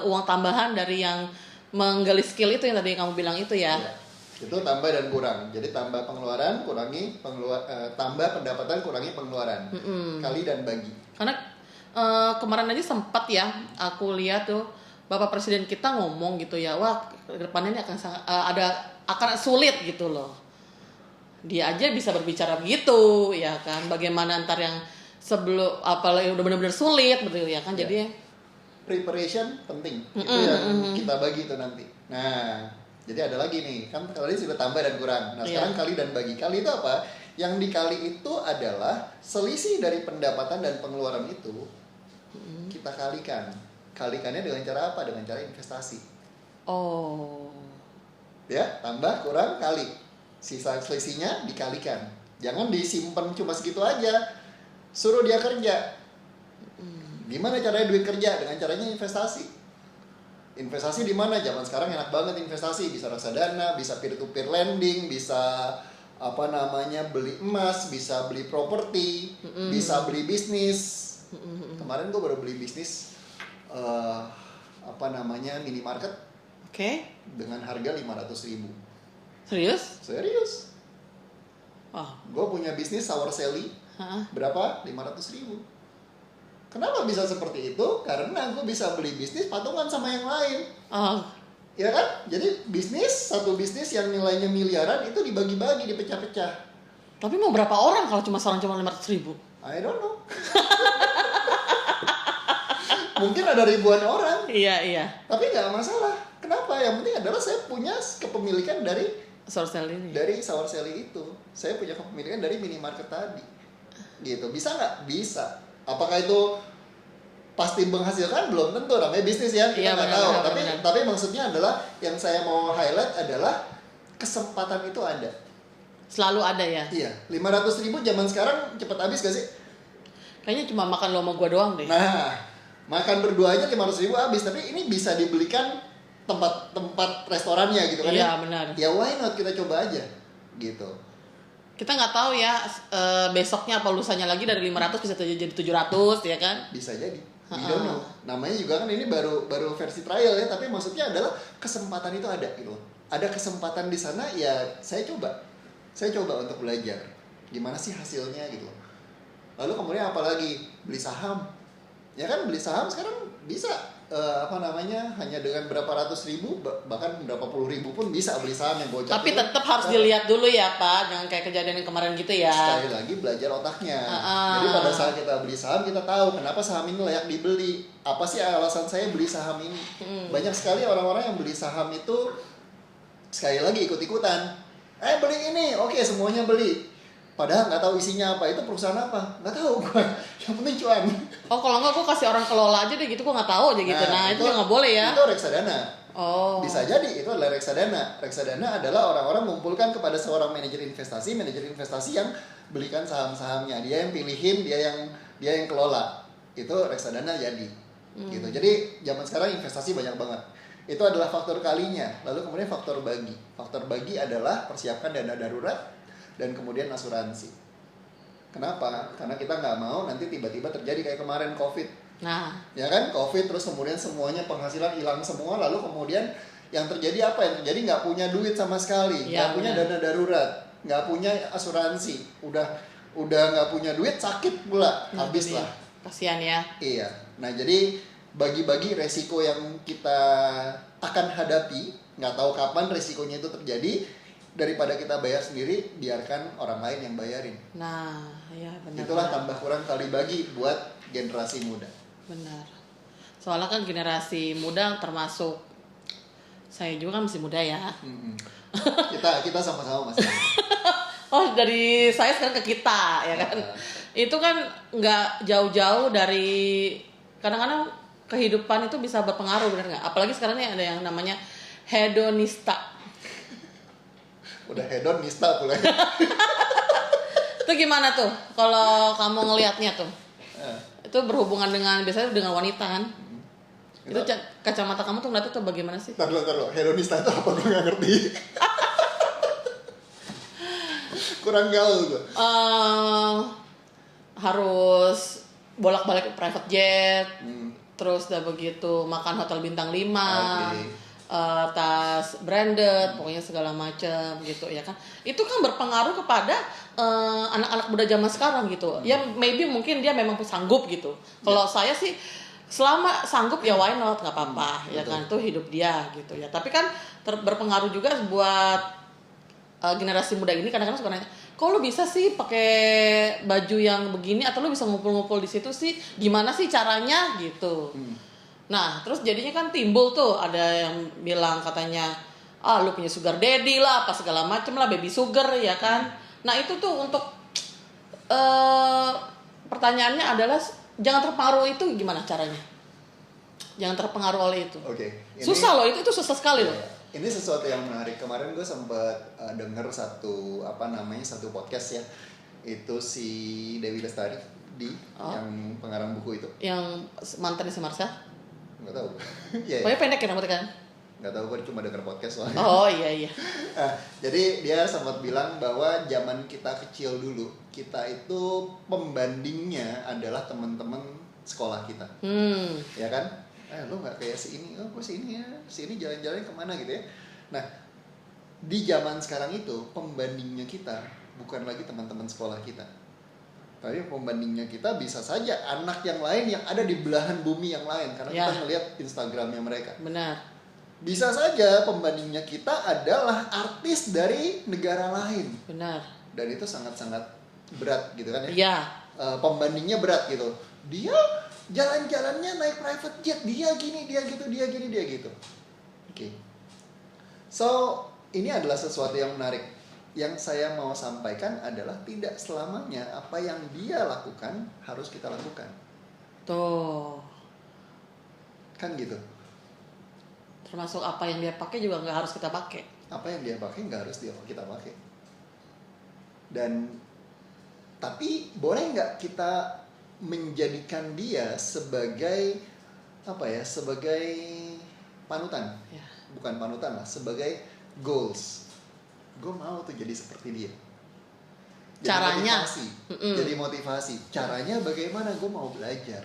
uang tambahan dari yang menggali skill itu yang tadi kamu bilang itu ya. Iya. Itu tambah dan kurang. Jadi tambah pengeluaran, tambah pendapatan, kurangi pengeluaran. Kali dan bagi. Karena kemarin aja sempat ya aku lihat tuh Bapak Presiden kita ngomong gitu ya, wah ke depannya ini akan akan sulit gitu loh. Dia aja bisa berbicara begitu ya kan. Bagaimana antar yang sebelum apalagi udah benar-benar sulit betul ya kan. Ya. Jadi Preparation penting. Itu yang kita bagi itu nanti. Nah, jadi ada lagi nih, kan tadi sudah tambah dan kurang. Nah, sekarang kali dan bagi. Kali itu apa? Yang dikali itu adalah selisih dari pendapatan dan pengeluaran itu kita kalikan. Kalikannya dengan cara apa? Dengan cara investasi. oh. Ya, tambah, kurang, kali. Sisa selisihnya dikalikan. Jangan disimpan cuma segitu aja. Suruh dia kerja. Gimana caranya duit kerja? Dengan caranya investasi. Investasi di mana? Zaman sekarang enak banget investasi, bisa reksadana, bisa peer to peer lending, bisa beli emas, bisa beli properti, bisa beli bisnis. Kemarin gue baru beli bisnis minimarket. Oke. Dengan harga 500.000. Serius? Serius. Oh. Gue punya bisnis sour selly. Berapa? 500.000. Kenapa bisa seperti itu? Karena gue bisa beli bisnis patungan sama yang lain. Oh. Ya kan? Jadi satu bisnis yang nilainya miliaran itu dibagi-bagi, dipecah-pecah. Tapi mau berapa orang kalau cuma 500.000? I don't know. Mungkin ada ribuan orang. Iya. Tapi nggak masalah. Kenapa? Yang penting adalah saya punya kepemilikan dari Sour selly ini. Dari sour selly itu. Saya punya kepemilikan dari minimarket tadi. Gitu. Bisa nggak? Bisa. Apakah itu pasti menghasilkan? Belum tentu, namanya bisnis ya, kita nggak tahu. Tapi maksudnya adalah yang saya mau highlight adalah kesempatan itu ada. Selalu ada ya? Iya, 500.000 zaman sekarang cepat habis gak sih? Kayaknya cuma makan lo sama gua doang deh. Nah, makan berdua aja 500.000 habis, tapi ini bisa dibelikan tempat restorannya gitu kan. Iya, benar. Ya why not, kita coba aja gitu. Kita nggak tahu ya besoknya apa lusanya lagi dari 500 bisa jadi 700 ya kan? Bisa jadi. We don't know. Namanya juga kan ini baru versi trial ya, tapi maksudnya adalah kesempatan itu ada gitu. Ada kesempatan di sana ya saya coba untuk belajar gimana sih hasilnya gitu. Lalu kemudian apalagi beli saham. Ya kan beli saham sekarang bisa hanya dengan berapa ratus ribu bahkan berapa puluh ribu pun bisa beli saham yang bocor. Tapi tetap harus dilihat dulu ya Pak, jangan kayak kejadian yang kemarin gitu ya. Sekali lagi belajar otaknya. Jadi pada saat kita beli saham kita tahu kenapa saham ini layak dibeli. Apa sih alasan saya beli saham ini? Banyak sekali orang-orang yang beli saham itu sekali lagi ikut-ikutan. Beli ini, oke semuanya beli. Padahal nggak tahu isinya apa, itu perusahaan apa, nggak tahu gue. Yang penting cuan. Oh kalau nggak gue kasih orang kelola aja deh gitu, gue nggak tahu aja gitu. Nah itu nggak boleh ya. Itu reksadana. Oh. Bisa jadi itu adalah reksadana. Reksadana adalah orang-orang mengumpulkan kepada seorang manajer investasi yang belikan saham-sahamnya. Dia yang pilihin, dia yang kelola. Itu reksadana jadi. Gitu. Jadi zaman sekarang investasi banyak banget. Itu adalah faktor kalinya. Lalu kemudian faktor bagi. Faktor bagi adalah persiapkan dana darurat dan kemudian asuransi. Kenapa? Karena kita nggak mau nanti tiba-tiba terjadi kayak kemarin COVID. Nah, Ya kan, COVID terus kemudian semuanya penghasilan hilang semua, lalu kemudian yang terjadi apa? Yang terjadi nggak punya duit sama sekali, nggak punya dana darurat, nggak punya asuransi, udah nggak punya duit, sakit pula, habis lah. Kasihan ya. Iya. Nah jadi bagi-bagi resiko yang kita akan hadapi, nggak tahu kapan resikonya itu terjadi. Daripada kita bayar sendiri, biarkan orang lain yang bayarin. Nah, ya benar. Itulah tambah kurang kali bagi buat generasi muda. Benar. Soalnya kan generasi muda termasuk saya juga kan masih muda ya. Kita sama-sama Mas. Oh, dari saya sekarang ke kita ya kan. Itu kan nggak jauh-jauh dari, kadang-kadang kehidupan itu bisa berpengaruh, bener nggak? Apalagi sekarang nih ada yang namanya hedonista. Udah hedonista pula. Itu gimana tuh kalau kamu ngelihatnya tuh? Itu berhubungan dengan, biasanya dengan wanita kan? Itu kacamata kamu tuh ngeliatnya tuh bagaimana sih? Ntar lo, hedonista itu apa, gue gak ngerti. Kurang gaul gue. Harus bolak-balik private jet, terus udah begitu makan hotel bintang 5, tas branded, pokoknya segala macam gitu ya kan. Itu kan berpengaruh kepada anak-anak muda zaman sekarang gitu. Ya maybe mungkin dia memang sanggup gitu. Kalau saya sih selama sanggup ya why not, nggak apa-apa ya kan, itu hidup dia gitu ya. Tapi kan berpengaruh juga buat generasi muda ini, kadang-kadang suka nanya, kok lu bisa sih pakai baju yang begini, atau lu bisa ngumpul-ngumpul di situ sih, gimana sih caranya gitu. Nah terus jadinya kan timbul tuh, ada yang bilang katanya, lu punya sugar daddy lah, apa segala macem lah, baby sugar ya kan. Nah itu tuh untuk pertanyaannya adalah, jangan terpengaruh itu gimana caranya? Jangan terpengaruh oleh itu. Susah loh, itu susah sekali loh. Ini sesuatu yang menarik. Kemarin gue sempat denger satu podcast ya. Itu si Dewi Lestari yang pengarang buku itu. Yang mantan si Marsha? Nggak tahu. Pokoknya pendek ya rambutnya kan? Nggak tahu, gue cuma denger podcast soalnya. Oh iya. Jadi dia sempat bilang bahwa zaman kita kecil dulu, kita itu pembandingnya adalah teman-teman sekolah kita. Ya kan? Lo nggak kayak si ini, gue si ini ya, si ini jalan-jalan kemana gitu ya. Nah, di zaman sekarang itu pembandingnya kita bukan lagi teman-teman sekolah kita, tapi pembandingnya kita bisa saja anak yang lain yang ada di belahan bumi yang lain, karena kita ngeliat Instagramnya mereka. Benar. Bisa saja pembandingnya kita adalah artis dari negara lain. Benar. Dan itu sangat-sangat berat gitu kan ya. Iya. Pembandingnya berat gitu. Dia jalan-jalannya naik private jet, dia gini, dia gitu, dia gini, dia gitu. So, ini adalah sesuatu yang menarik. Yang saya mau sampaikan adalah tidak selamanya apa yang dia lakukan harus kita lakukan. Tuh. Kan gitu. Termasuk apa yang dia pakai juga nggak harus kita pakai. Apa yang dia pakai nggak harus kita pakai. Dan tapi boleh nggak kita menjadikan dia sebagai sebagai panutan, bukan panutan lah, sebagai goals. Gue mau tuh jadi seperti dia. Caranya, jadi motivasi. Caranya bagaimana? Gue mau belajar.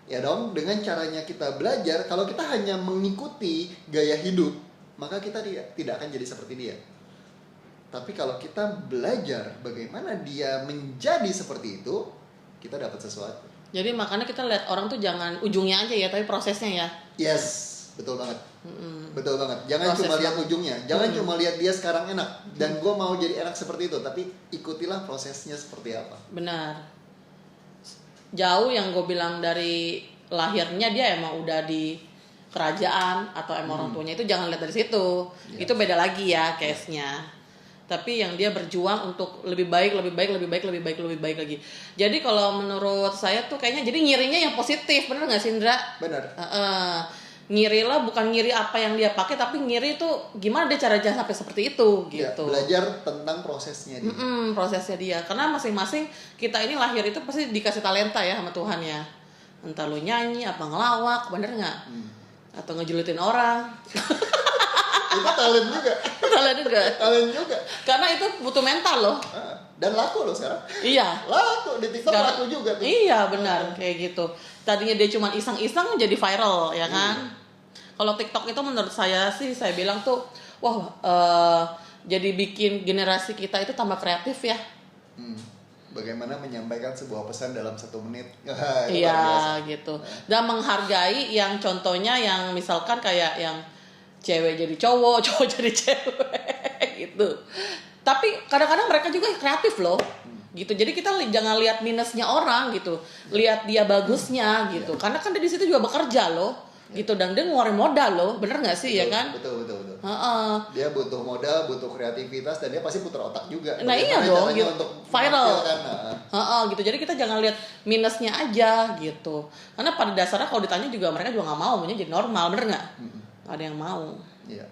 Ya dong, dengan caranya kita belajar. Kalau kita hanya mengikuti gaya hidup, maka kita tidak akan jadi seperti dia. Tapi kalau kita belajar bagaimana dia menjadi seperti itu, kita dapat sesuatu. Jadi makanya kita lihat orang tuh jangan ujungnya aja ya, tapi prosesnya ya. Yes, betul banget. Betul banget. Jangan cuma lihat ujungnya. Jangan cuma lihat dia sekarang enak dan gue mau jadi enak seperti itu, tapi ikutilah prosesnya seperti apa. Benar. Jauh yang gue bilang dari lahirnya dia emang udah di kerajaan atau emang orang tuanya, itu jangan lihat dari situ. Itu beda lagi ya case-nya. Tapi yang dia berjuang untuk lebih baik lagi. Jadi kalau menurut saya tuh kayaknya jadi ngirinya yang positif, bener nggak sih Indra? Benar. Ngirilah bukan ngiri apa yang dia pakai, tapi ngiri tuh gimana dia cara sampai seperti itu gitu. Belajar tentang prosesnya dia. Prosesnya dia, karena masing-masing kita ini lahir itu pasti dikasih talenta ya sama Tuhan ya. Entah lu nyanyi, apa ngelawak, bener nggak? Atau ngejulitin orang. Itu talent juga. Karena itu butuh mental loh. Dan laku loh sekarang. Iya. Laku di TikTok sekarang, laku juga tuh. Iya benar, kayak gitu. Tadinya dia cuma iseng-iseng jadi viral ya kan. Kalau TikTok itu menurut saya sih, saya bilang tuh, jadi bikin generasi kita itu tambah kreatif ya. Bagaimana menyampaikan sebuah pesan dalam 1 menit. Iya gitu. Dan menghargai yang contohnya yang misalkan kayak yang cewek jadi cowok, cowok jadi cewek gitu. Tapi kadang-kadang mereka juga kreatif loh. Gitu. Jadi kita jangan lihat minusnya orang gitu. Lihat dia bagusnya gitu. Karena kan dia di situ juga bekerja loh. Gitu, dan dia ngeluarin modal loh. Bener enggak sih? Betul, ya kan? Betul. Heeh. Dia butuh modal, butuh kreativitas, dan dia pasti putar otak juga. Nah iya Bagaimana dong, caranya gitu. untuk Viral. menampilkan, Heeh, gitu. Jadi kita jangan lihat minusnya aja gitu. Karena pada dasarnya kalau ditanya juga mereka juga nggak mau, maunya jadi normal, bener nggak? Nggak ada yang mau. Iya.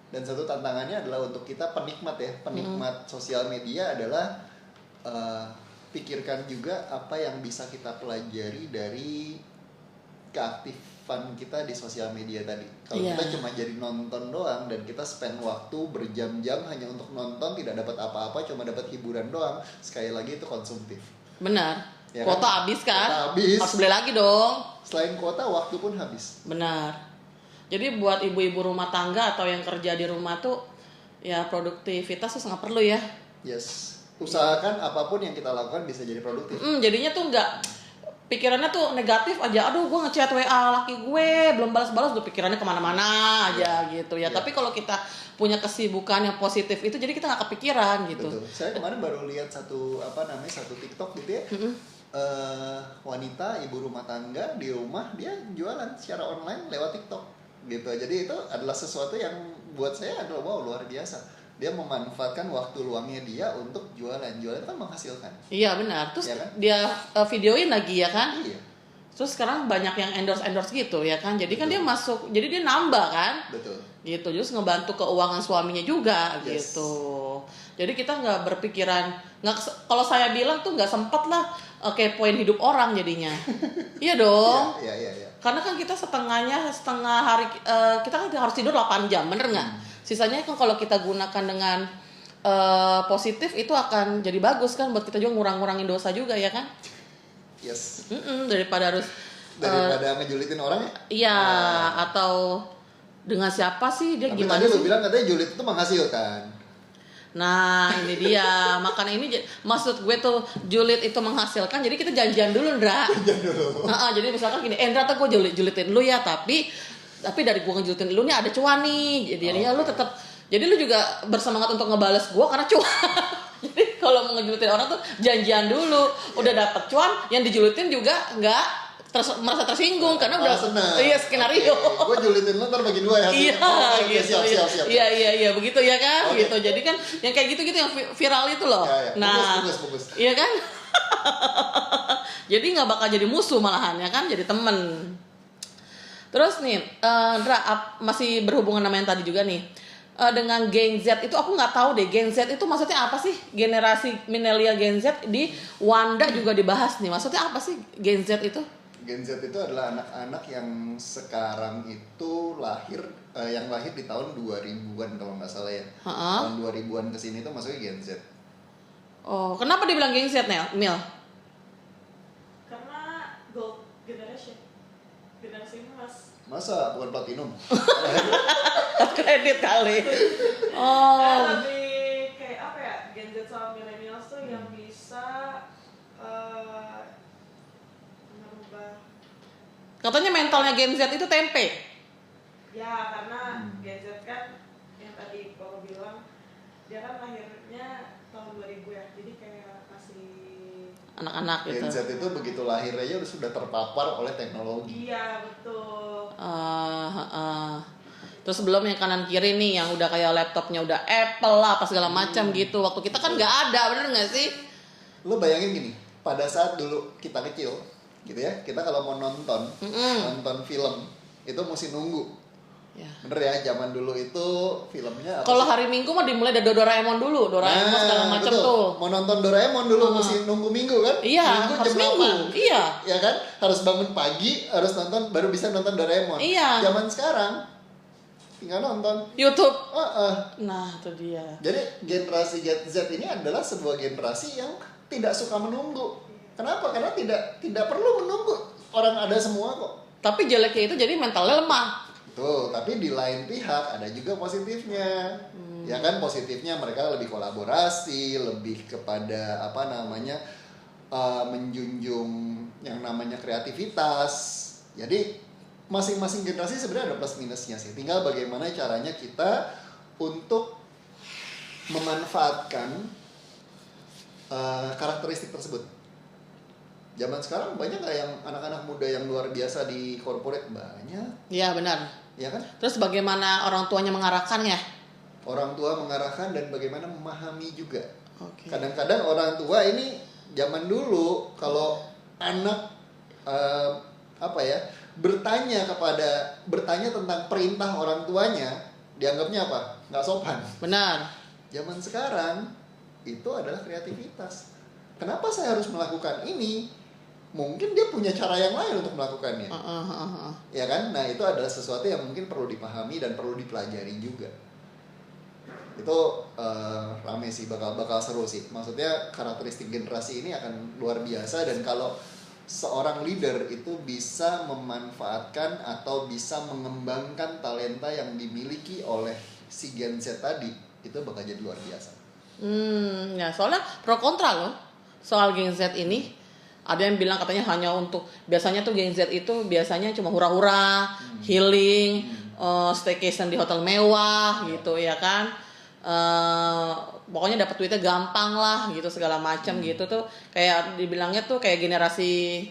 Dan satu tantangannya adalah untuk kita penikmat ya, penikmat sosial media adalah pikirkan juga apa yang bisa kita pelajari dari keaktifan kita di sosial media tadi. Kalau Iya. kita cuma jadi nonton doang dan kita spend waktu berjam-jam hanya untuk nonton, tidak dapat apa-apa, cuma dapat hiburan doang, sekali lagi itu konsumtif. Benar. Ya Kuota kan? habis kan? Kuota habis. Harus beli lagi dong. Selain kuota, waktu pun habis. Benar. Jadi buat ibu-ibu rumah tangga atau yang kerja di rumah tuh ya produktivitas tuh sangat perlu ya. Yes. Usahakan apapun yang kita lakukan bisa jadi produktif. Jadinya tuh nggak pikirannya tuh negatif aja. Aduh, gue ngechat WA laki gue belum balas-balas, tuh pikirannya kemana-mana aja gitu ya. Iya. Tapi kalau kita punya kesibukan yang positif itu, jadi kita nggak kepikiran gitu. Betul. Saya kemarin baru lihat satu TikTok gitu ya. Wanita ibu rumah tangga di rumah dia jualan secara online lewat TikTok gitu. Jadi itu adalah sesuatu yang buat saya adalah wow, luar biasa. Dia memanfaatkan waktu luangnya dia untuk jualan. Jualan kan menghasilkan. Iya benar. Terus Iya kan? dia videoin lagi ya kan. Iya. Terus sekarang banyak yang endorse gitu ya kan. Jadi kan dia masuk, jadi dia nambah kan. Betul. Gitu, terus ngebantu keuangan suaminya juga. Yes. Gitu. Jadi kita nggak berpikiran, kalau saya bilang tuh nggak sempet lah kepoin hidup orang jadinya. Iya dong. Iya. Karena kan kita setengah hari kita kan harus tidur 8 jam, bener nggak? Sisanya kan kalau kita gunakan dengan positif itu akan jadi bagus kan, buat kita juga ngurangin dosa juga ya kan? Yes. Daripada harus Daripada ngejulitin orang ya. iya, atau dengan siapa sih dia, Tapi gimana tadi sih? lu bilang katanya julid itu menghasilkan. Nah ini dia, makanya ini maksud gue tuh julid itu menghasilkan. Jadi kita janjian dulu, Ndra. Jadi misalkan gini, Ndra tuh gue julitin lu ya, tapi dari gue ngejulitin lu nih ada cuan nih. Jadi ya lu tetap, jadi lu juga bersemangat untuk ngebales gue karena cuan. Jadi kalau mau ngejulitin orang tuh janjian dulu, udah dapet cuan, yang dijulitin juga nggak merasa tersinggung karena udah senang. iya skenario. Gue julitin lu ntar bagi 2 ya. Iya, gitu. Siap. Iya, begitu ya kan, Okay. gitu. Jadi kan yang kayak gitu yang viral itu loh. Ya. Nah, Bagus. iya kan. Jadi nggak bakal jadi musuh malahan ya kan, jadi temen. Terus nih, Ndra, masih berhubungan sama yang tadi juga nih. Dengan Gen Z itu aku nggak tahu deh, Gen Z itu maksudnya apa sih? Generasi milenial Gen Z di Wanda juga dibahas nih. Maksudnya apa sih Gen Z itu? Gen Z itu adalah anak-anak yang sekarang itu lahir di tahun 2000-an kalau nggak salah ya. Tahun 2000-an kesini tuh masuknya Gen Z. Oh, kenapa dibilang Gen Z, Mil? Karena gold generation, generasi emas. Masa bukan platinum? Kredit kali. Lebih kayak apa ya, Gen Z sama millennials tuh yang bisa merubah. Katanya mentalnya Gen Z itu tempe. Ya karena Gen Z kan yang tadi Bapak bilang dia kan lahirnya tahun 2000 ya, jadi kayak masih Anak-anak gitu. Gen Z itu begitu lahir aja sudah terpapar oleh teknologi. iya betul. Terus belum yang kanan kiri nih yang udah kayak laptopnya udah Apple lah apa segala macam gitu. Waktu kita kan nggak ada, bener nggak sih? Lo bayangin gini, pada saat dulu kita kecil gitu ya, kita kalau mau nonton film itu mesti nunggu. Ya. Bener ya, zaman dulu itu filmnya apa Kalau sih? hari Minggu mah dimulai dari Doraemon dulu, Doraemon segala macam betul. tuh. Mau nonton Doraemon dulu mesti nunggu minggu kan? Iya, Minggu harus jam Minggu. 8. Iya. Ya kan? Harus bangun pagi, harus nonton baru bisa nonton Doraemon. Iya. Zaman sekarang tinggal nonton. YouTube. Heeh. Nah, itu dia. Jadi generasi Gen Z ini adalah sebuah generasi yang tidak suka menunggu. Kenapa? Karena tidak perlu menunggu. Orang ada semua kok. Tapi jeleknya itu jadi mentalnya lemah. Tuh, tapi di lain pihak ada juga positifnya. Ya kan, positifnya mereka lebih kolaborasi, lebih kepada menjunjung yang namanya kreativitas. Jadi masing-masing generasi sebenarnya ada plus minusnya sih. Tinggal bagaimana caranya kita untuk memanfaatkan karakteristik tersebut. Zaman sekarang banyak nggak yang anak-anak muda yang luar biasa di corporate? Banyak. Iya benar. Ya kan? Terus bagaimana orang tuanya mengarahkannya? Orang tua mengarahkan dan bagaimana memahami juga. Oke. Kadang-kadang orang tua ini zaman dulu kalau anak bertanya tentang perintah orang tuanya, dianggapnya apa? Nggak sopan. Benar. Zaman sekarang itu adalah kreativitas. Kenapa saya harus melakukan ini? Mungkin dia punya cara yang lain untuk melakukannya. Ya kan? Nah, itu adalah sesuatu yang mungkin perlu dipahami dan perlu dipelajari juga. Itu rame sih, bakal seru sih. Maksudnya karakteristik generasi ini akan luar biasa, dan kalau seorang leader itu bisa memanfaatkan atau bisa mengembangkan talenta yang dimiliki oleh si Gen Z tadi, itu bakal jadi luar biasa. Ya soalnya pro kontra loh soal Gen Z ini. Ada yang bilang katanya hanya untuk, biasanya tuh Gen Z itu biasanya cuma hura-hura, healing, staycation di hotel mewah gitu ya kan. Pokoknya dapat duitnya gampang lah gitu, segala macam gitu tuh, kayak dibilangnya tuh kayak generasi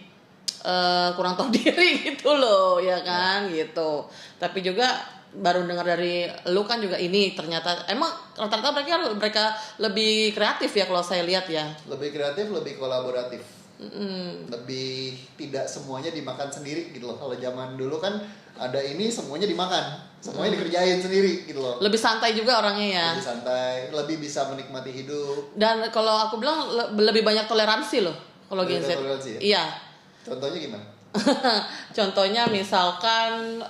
kurang tahu diri gitu loh ya kan gitu. Tapi juga baru dengar dari lu kan juga ini ternyata emang rata-rata mereka lebih kreatif ya kalau saya lihat ya. Lebih kreatif, lebih kolaboratif. Lebih tidak semuanya dimakan sendiri gitu loh. Kalau zaman dulu kan ada ini semuanya dimakan, semuanya dikerjain sendiri gitu loh. Lebih santai juga orangnya ya. Lebih santai, lebih bisa menikmati hidup. Dan kalau aku bilang lebih banyak toleransi loh kalau Gen Z. Toleransi ya? Iya. Contohnya gimana? Contohnya misalkan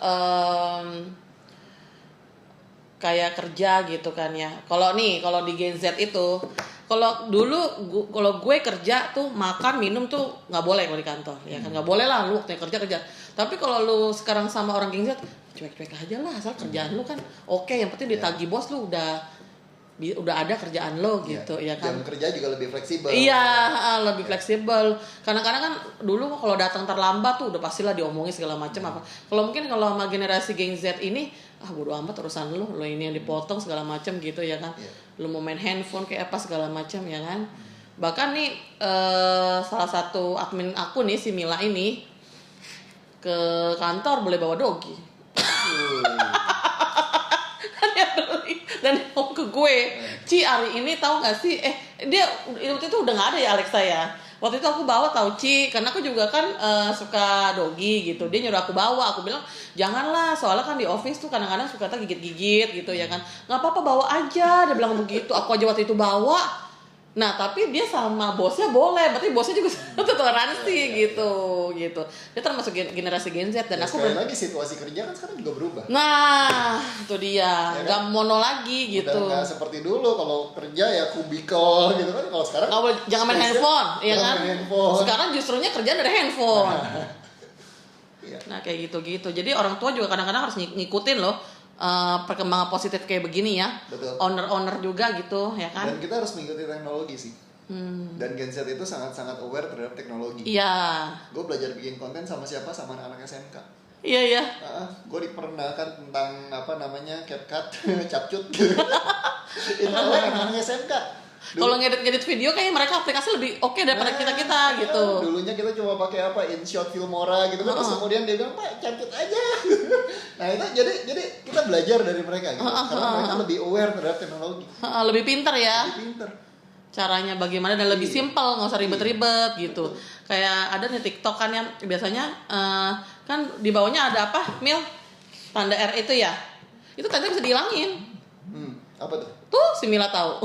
kayak kerja gitu kan ya. Kalau di Gen Z itu, kalau dulu kalau gue kerja tuh makan minum tuh nggak boleh kalau di kantor ya kan, nggak boleh lah lu kerja. Tapi kalau lu sekarang sama orang Gen Z cuek-cuek aja lah, asal kerjaan lu kan oke, yang penting ditagih bos lu udah ada kerjaan lo gitu ya kan. Jam kerja juga lebih fleksibel. Iya, lebih fleksibel. Kadang-kadang kan dulu kalau datang terlambat tuh udah pastilah diomongin segala macam apa. Kalau mungkin kalau sama generasi Gen Z ini, bodo amat urusan lo ini yang dipotong segala macam gitu ya kan. Lo mau main handphone kayak apa segala macam ya kan. Bahkan nih salah satu admin aku nih si Mila ini ke kantor boleh bawa dogi. Dan ngomong ke gue, Ci hari ini tahu nggak sih? Dia waktu itu udah nggak ada ya Alexa ya. Waktu itu aku bawa tahu Ci, karena aku juga kan suka dogi gitu. Dia nyuruh aku bawa, aku bilang janganlah, soalnya kan di office tuh kadang-kadang suka gigit-gigit gitu ya kan. Nggak apa-apa bawa aja, dia bilang begitu. Aku aja waktu itu bawa. Nah tapi dia sama bosnya boleh, berarti bosnya juga toleransi gitu. Dia termasuk generasi Gen Z dan ya, aku lagi situasi kerja kan sekarang juga berubah. Nah itu dia, ya nggak kan? mono lagi gitu. Udah nggak seperti dulu kalau kerja ya kubikel gitu kan. Kalau sekarang nggak boleh, jangan main handphone, ya kan? Main handphone. Sekarang justrunya kerjaan dari handphone. Iya. Nah kayak gitu. Jadi orang tua juga kadang-kadang harus ngikutin loh. Perkembangan positif kayak begini ya. Betul. Owner juga gitu ya kan. Dan kita harus mengikuti teknologi sih. Dan Gen Z itu sangat-sangat aware terhadap teknologi. Iya. Gue belajar bikin konten sama siapa? Sama anak-anak SMK. Iya. Gue diperkenalkan tentang apa namanya CapCut, CapCut. Itu oleh anak-anak SMK. Kalau ngedit video kayaknya mereka aplikasi lebih oke daripada kita gitu. Dulunya kita cuma pakai apa InShot, Filmora gitu kan. Terus kemudian dia bilang Pak CapCut aja. Nah itu jadi kita belajar dari mereka gitu. Karena mereka lebih aware terhadap teknologi. Lebih pintar ya. Lebih pintar. Caranya bagaimana dan lebih simpel, nggak usah ribet-ribet gitu. Kayak ada nih TikTok kan yang biasanya kan di bawahnya ada apa? Tanda R itu ya. Itu tanda bisa dihilangin. Apa tuh? Tuh si Mila tahu.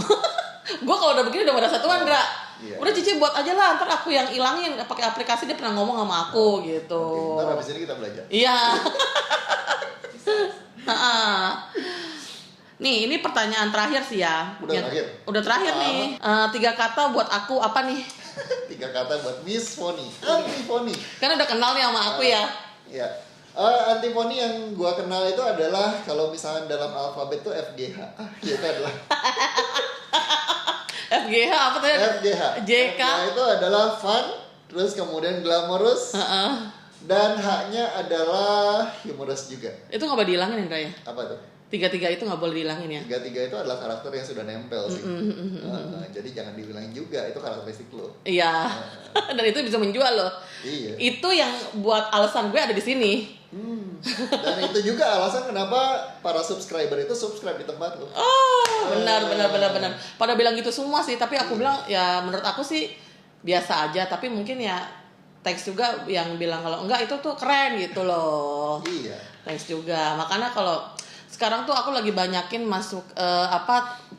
Gue kalau udah begini udah merasa tuan, Dra. Iya. Udah Cici buat aja lah, ntar aku yang ilangin pakai aplikasi, dia pernah ngomong sama aku gitu. Oke, ntar habis ini kita belajar. Iya. Nih, ini pertanyaan terakhir sih ya. Udah terakhir nih. 3 kata buat aku apa nih? 3 kata buat Miss Foni. Antifoni. Kan udah kenal nih sama aku ya. Iya. Antifoni yang gua kenal itu adalah kalau misalnya dalam alfabet itu FGH. Itu adalah FGH apa tadi? FGH. JK. FGH itu adalah fun, terus kemudian glamorous, dan H-nya adalah humorous juga. Itu nggak boleh dihilangin Indra ya? Apa tuh? Tiga-tiga itu nggak boleh dihilangin ya. Tiga-tiga itu adalah karakter yang sudah nempel sih. Jadi jangan dihilangin juga, itu karakteristik lo. Iya. Dan itu bisa menjual loh. Iya. Itu yang buat alasan gue ada di sini. Dan itu juga alasan kenapa para subscriber itu subscribe di tempat lo. Oh, benar. Pada bilang gitu semua sih, tapi aku bilang ya menurut aku sih biasa aja, tapi mungkin ya thanks juga yang bilang kalau enggak itu tuh keren gitu loh. Iya. Thanks juga. Makanya kalau sekarang tuh aku lagi banyakin masuk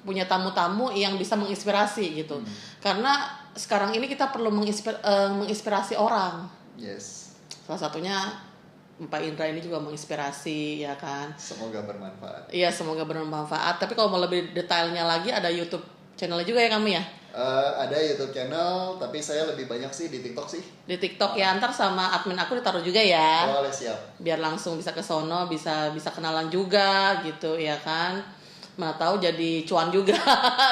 punya tamu-tamu yang bisa menginspirasi gitu. Karena sekarang ini kita perlu menginspirasi orang. Yes. Salah satunya Pak Indra ini juga menginspirasi ya kan. Semoga bermanfaat. Iya, semoga bermanfaat. Tapi kalau mau lebih detailnya lagi ada YouTube channelnya juga ya kami ya. Ada YouTube channel, tapi saya lebih banyak sih di TikTok sih. Di TikTok ya, ntar sama admin aku ditaruh juga ya. Boleh, siap. Biar langsung bisa ke sono, bisa kenalan juga gitu ya kan. Mana tahu jadi cuan juga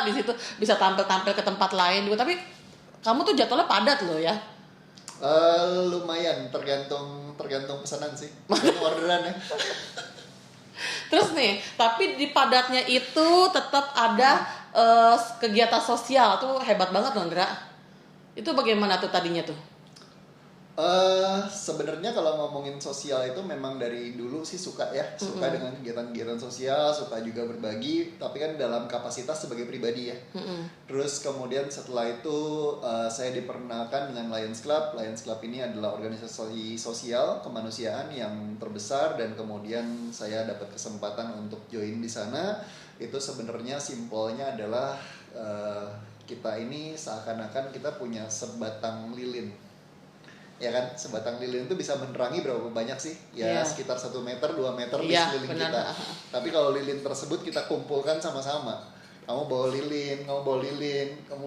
di situ, bisa tampil ke tempat lain juga. Tapi kamu tuh jadwalnya padat loh ya. Lumayan, tergantung pesanan sih. Tergantung orderan ya. Terus nih, tapi di padatnya itu tetap ada kegiatan sosial tuh hebat banget loh, Ndra. Itu bagaimana tuh tadinya tuh? Sebenarnya kalau ngomongin sosial itu memang dari dulu sih suka ya, suka dengan kegiatan-kegiatan sosial, suka juga berbagi, tapi kan dalam kapasitas sebagai pribadi ya. Terus kemudian setelah itu saya diperkenalkan dengan Lions Club. Lions Club ini adalah organisasi sosial kemanusiaan yang terbesar, dan kemudian saya dapat kesempatan untuk join di sana. Itu sebenarnya simpelnya adalah kita ini seakan-akan kita punya sebatang lilin. Ya kan, sebatang lilin itu bisa menerangi berapa banyak sih? Ya sekitar 1 meter, 2 meter di sekeliling kita. Tapi kalau lilin tersebut kita kumpulkan sama-sama. Kamu bawa lilin, kamu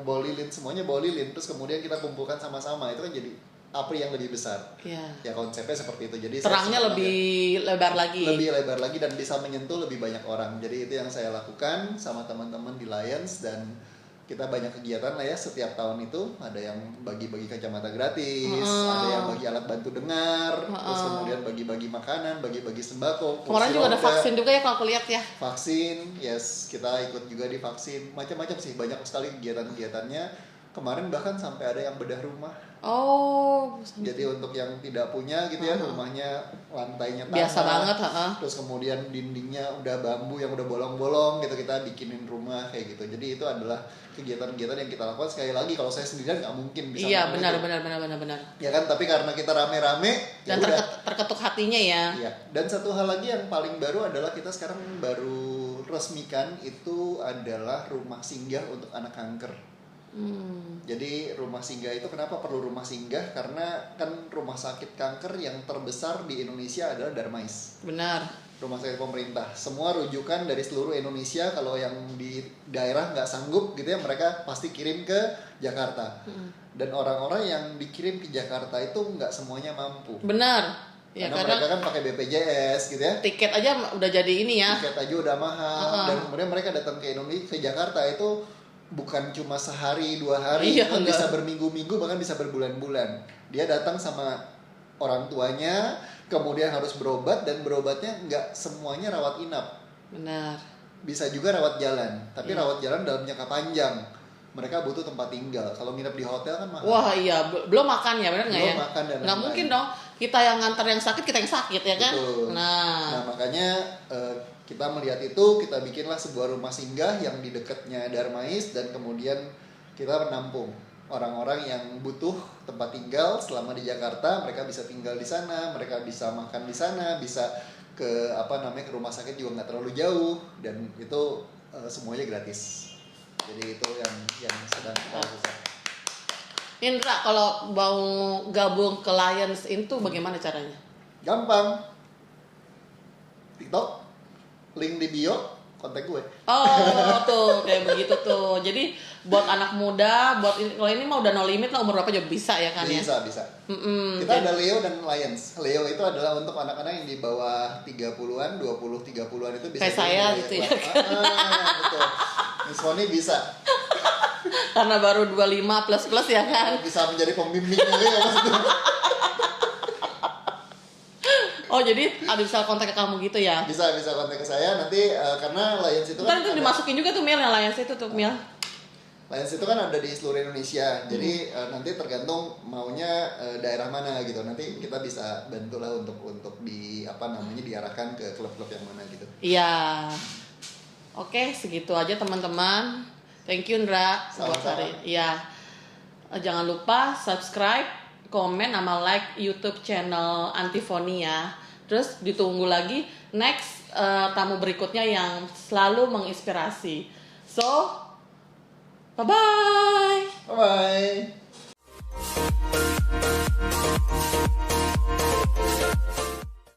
bawa lilin, semuanya bawa lilin. Terus kemudian kita kumpulkan sama-sama. Itu kan jadi api yang lebih besar. Ya konsepnya seperti itu. Jadi terangnya lebih lebar lagi. Lebih lebar lagi dan bisa menyentuh lebih banyak orang. Jadi itu yang saya lakukan sama teman-teman di Lions, dan kita banyak kegiatan lah ya setiap tahun itu. Ada yang bagi-bagi kacamata gratis, ada yang bagi alat bantu dengar, terus kemudian bagi-bagi makanan, bagi-bagi sembako. Kemarin juga ada vaksin juga ya kalau aku lihat ya. Vaksin, yes, kita ikut juga di vaksin. Macam-macam sih, banyak sekali kegiatan-kegiatannya. Kemarin bahkan sampai ada yang bedah rumah. Oh. Jadi untuk yang tidak punya gitu ya, rumahnya lantainya tanah. Biasa banget, Terus kemudian dindingnya udah bambu yang udah bolong-bolong gitu, kita bikinin rumah kayak gitu. Jadi itu adalah kegiatan-kegiatan yang kita lakukan. Sekali lagi kalau saya sendirian nggak mungkin bisa. Iya, benar. Ya kan, tapi karena kita rame-rame dan terketuk hatinya ya. Iya. Dan satu hal lagi yang paling baru adalah kita sekarang baru resmikan itu adalah rumah singgah untuk anak kanker. Jadi rumah singgah itu kenapa perlu rumah singgah? Karena kan rumah sakit kanker yang terbesar di Indonesia adalah Darmais. Benar. Rumah sakit pemerintah. Semua rujukan dari seluruh Indonesia, kalau yang di daerah nggak sanggup gitu ya, mereka pasti kirim ke Jakarta. Dan orang-orang yang dikirim ke Jakarta itu nggak semuanya mampu. Benar. Ya, karena mereka kan pakai BPJS gitu ya. Tiket aja udah jadi ini ya. Tiket aja udah mahal. Dan kemudian mereka datang ke Indonesia, ke Jakarta itu bukan cuma sehari 2 hari, bisa berminggu-minggu, bahkan bisa berbulan-bulan. Dia datang sama orang tuanya, kemudian harus berobat, dan berobatnya nggak semuanya rawat inap. Benar. Bisa juga rawat jalan, tapi rawat jalan dalam jangka panjang. Mereka butuh tempat tinggal. Kalau nginep di hotel kan mahal. Wah iya, belum makan ya, benar nggak ya? Belum makan dan nggak mungkin dong. Kita yang nganter yang sakit, kita yang sakit ya kan? Betul. Nah makanya kita melihat itu, kita bikinlah sebuah rumah singgah yang di dekatnya Darmais, dan kemudian kita menampung orang-orang yang butuh tempat tinggal selama di Jakarta. Mereka bisa tinggal di sana, mereka bisa makan di sana, bisa ke ke rumah sakit juga nggak terlalu jauh, dan itu semuanya gratis. Jadi itu yang sedang kita lakukan. Indra, kalau mau gabung ke Lions itu bagaimana caranya? Gampang. TikTok, link di bio, kontak gue. Oh, tuh kayak begitu tuh. Jadi buat anak muda, kalau ini mah udah no limit lah, umur berapa juga bisa ya kan? Bisa. Kita ada Leo dan Lions. Leo itu adalah untuk anak-anak yang di bawah 30-an, 20-30-an itu bisa. Kayak saya gitu ya. Betul. Miss Foni bisa. Karena baru 25 plus ya kan? Bisa menjadi pembimbingnya ya maksudnya. Oh jadi ada bisa kontak ke kamu gitu ya? Bisa kontak ke saya nanti karena Lions itu Ntar kan itu dimasukin juga tuh Mil yang Lions itu tuh Mil. Lions itu kan ada di seluruh Indonesia, jadi nanti tergantung maunya daerah mana gitu. Nanti kita bisa bantulah untuk di diarahkan ke klub-klub yang mana gitu. Iya. Oke, segitu aja teman-teman. Thank you Ndra buat Sama-sama. hari. Iya. Jangan lupa subscribe, komen, sama like YouTube channel Antifoni ya. Terus ditunggu lagi next tamu berikutnya yang selalu menginspirasi. So, bye-bye. Bye bye.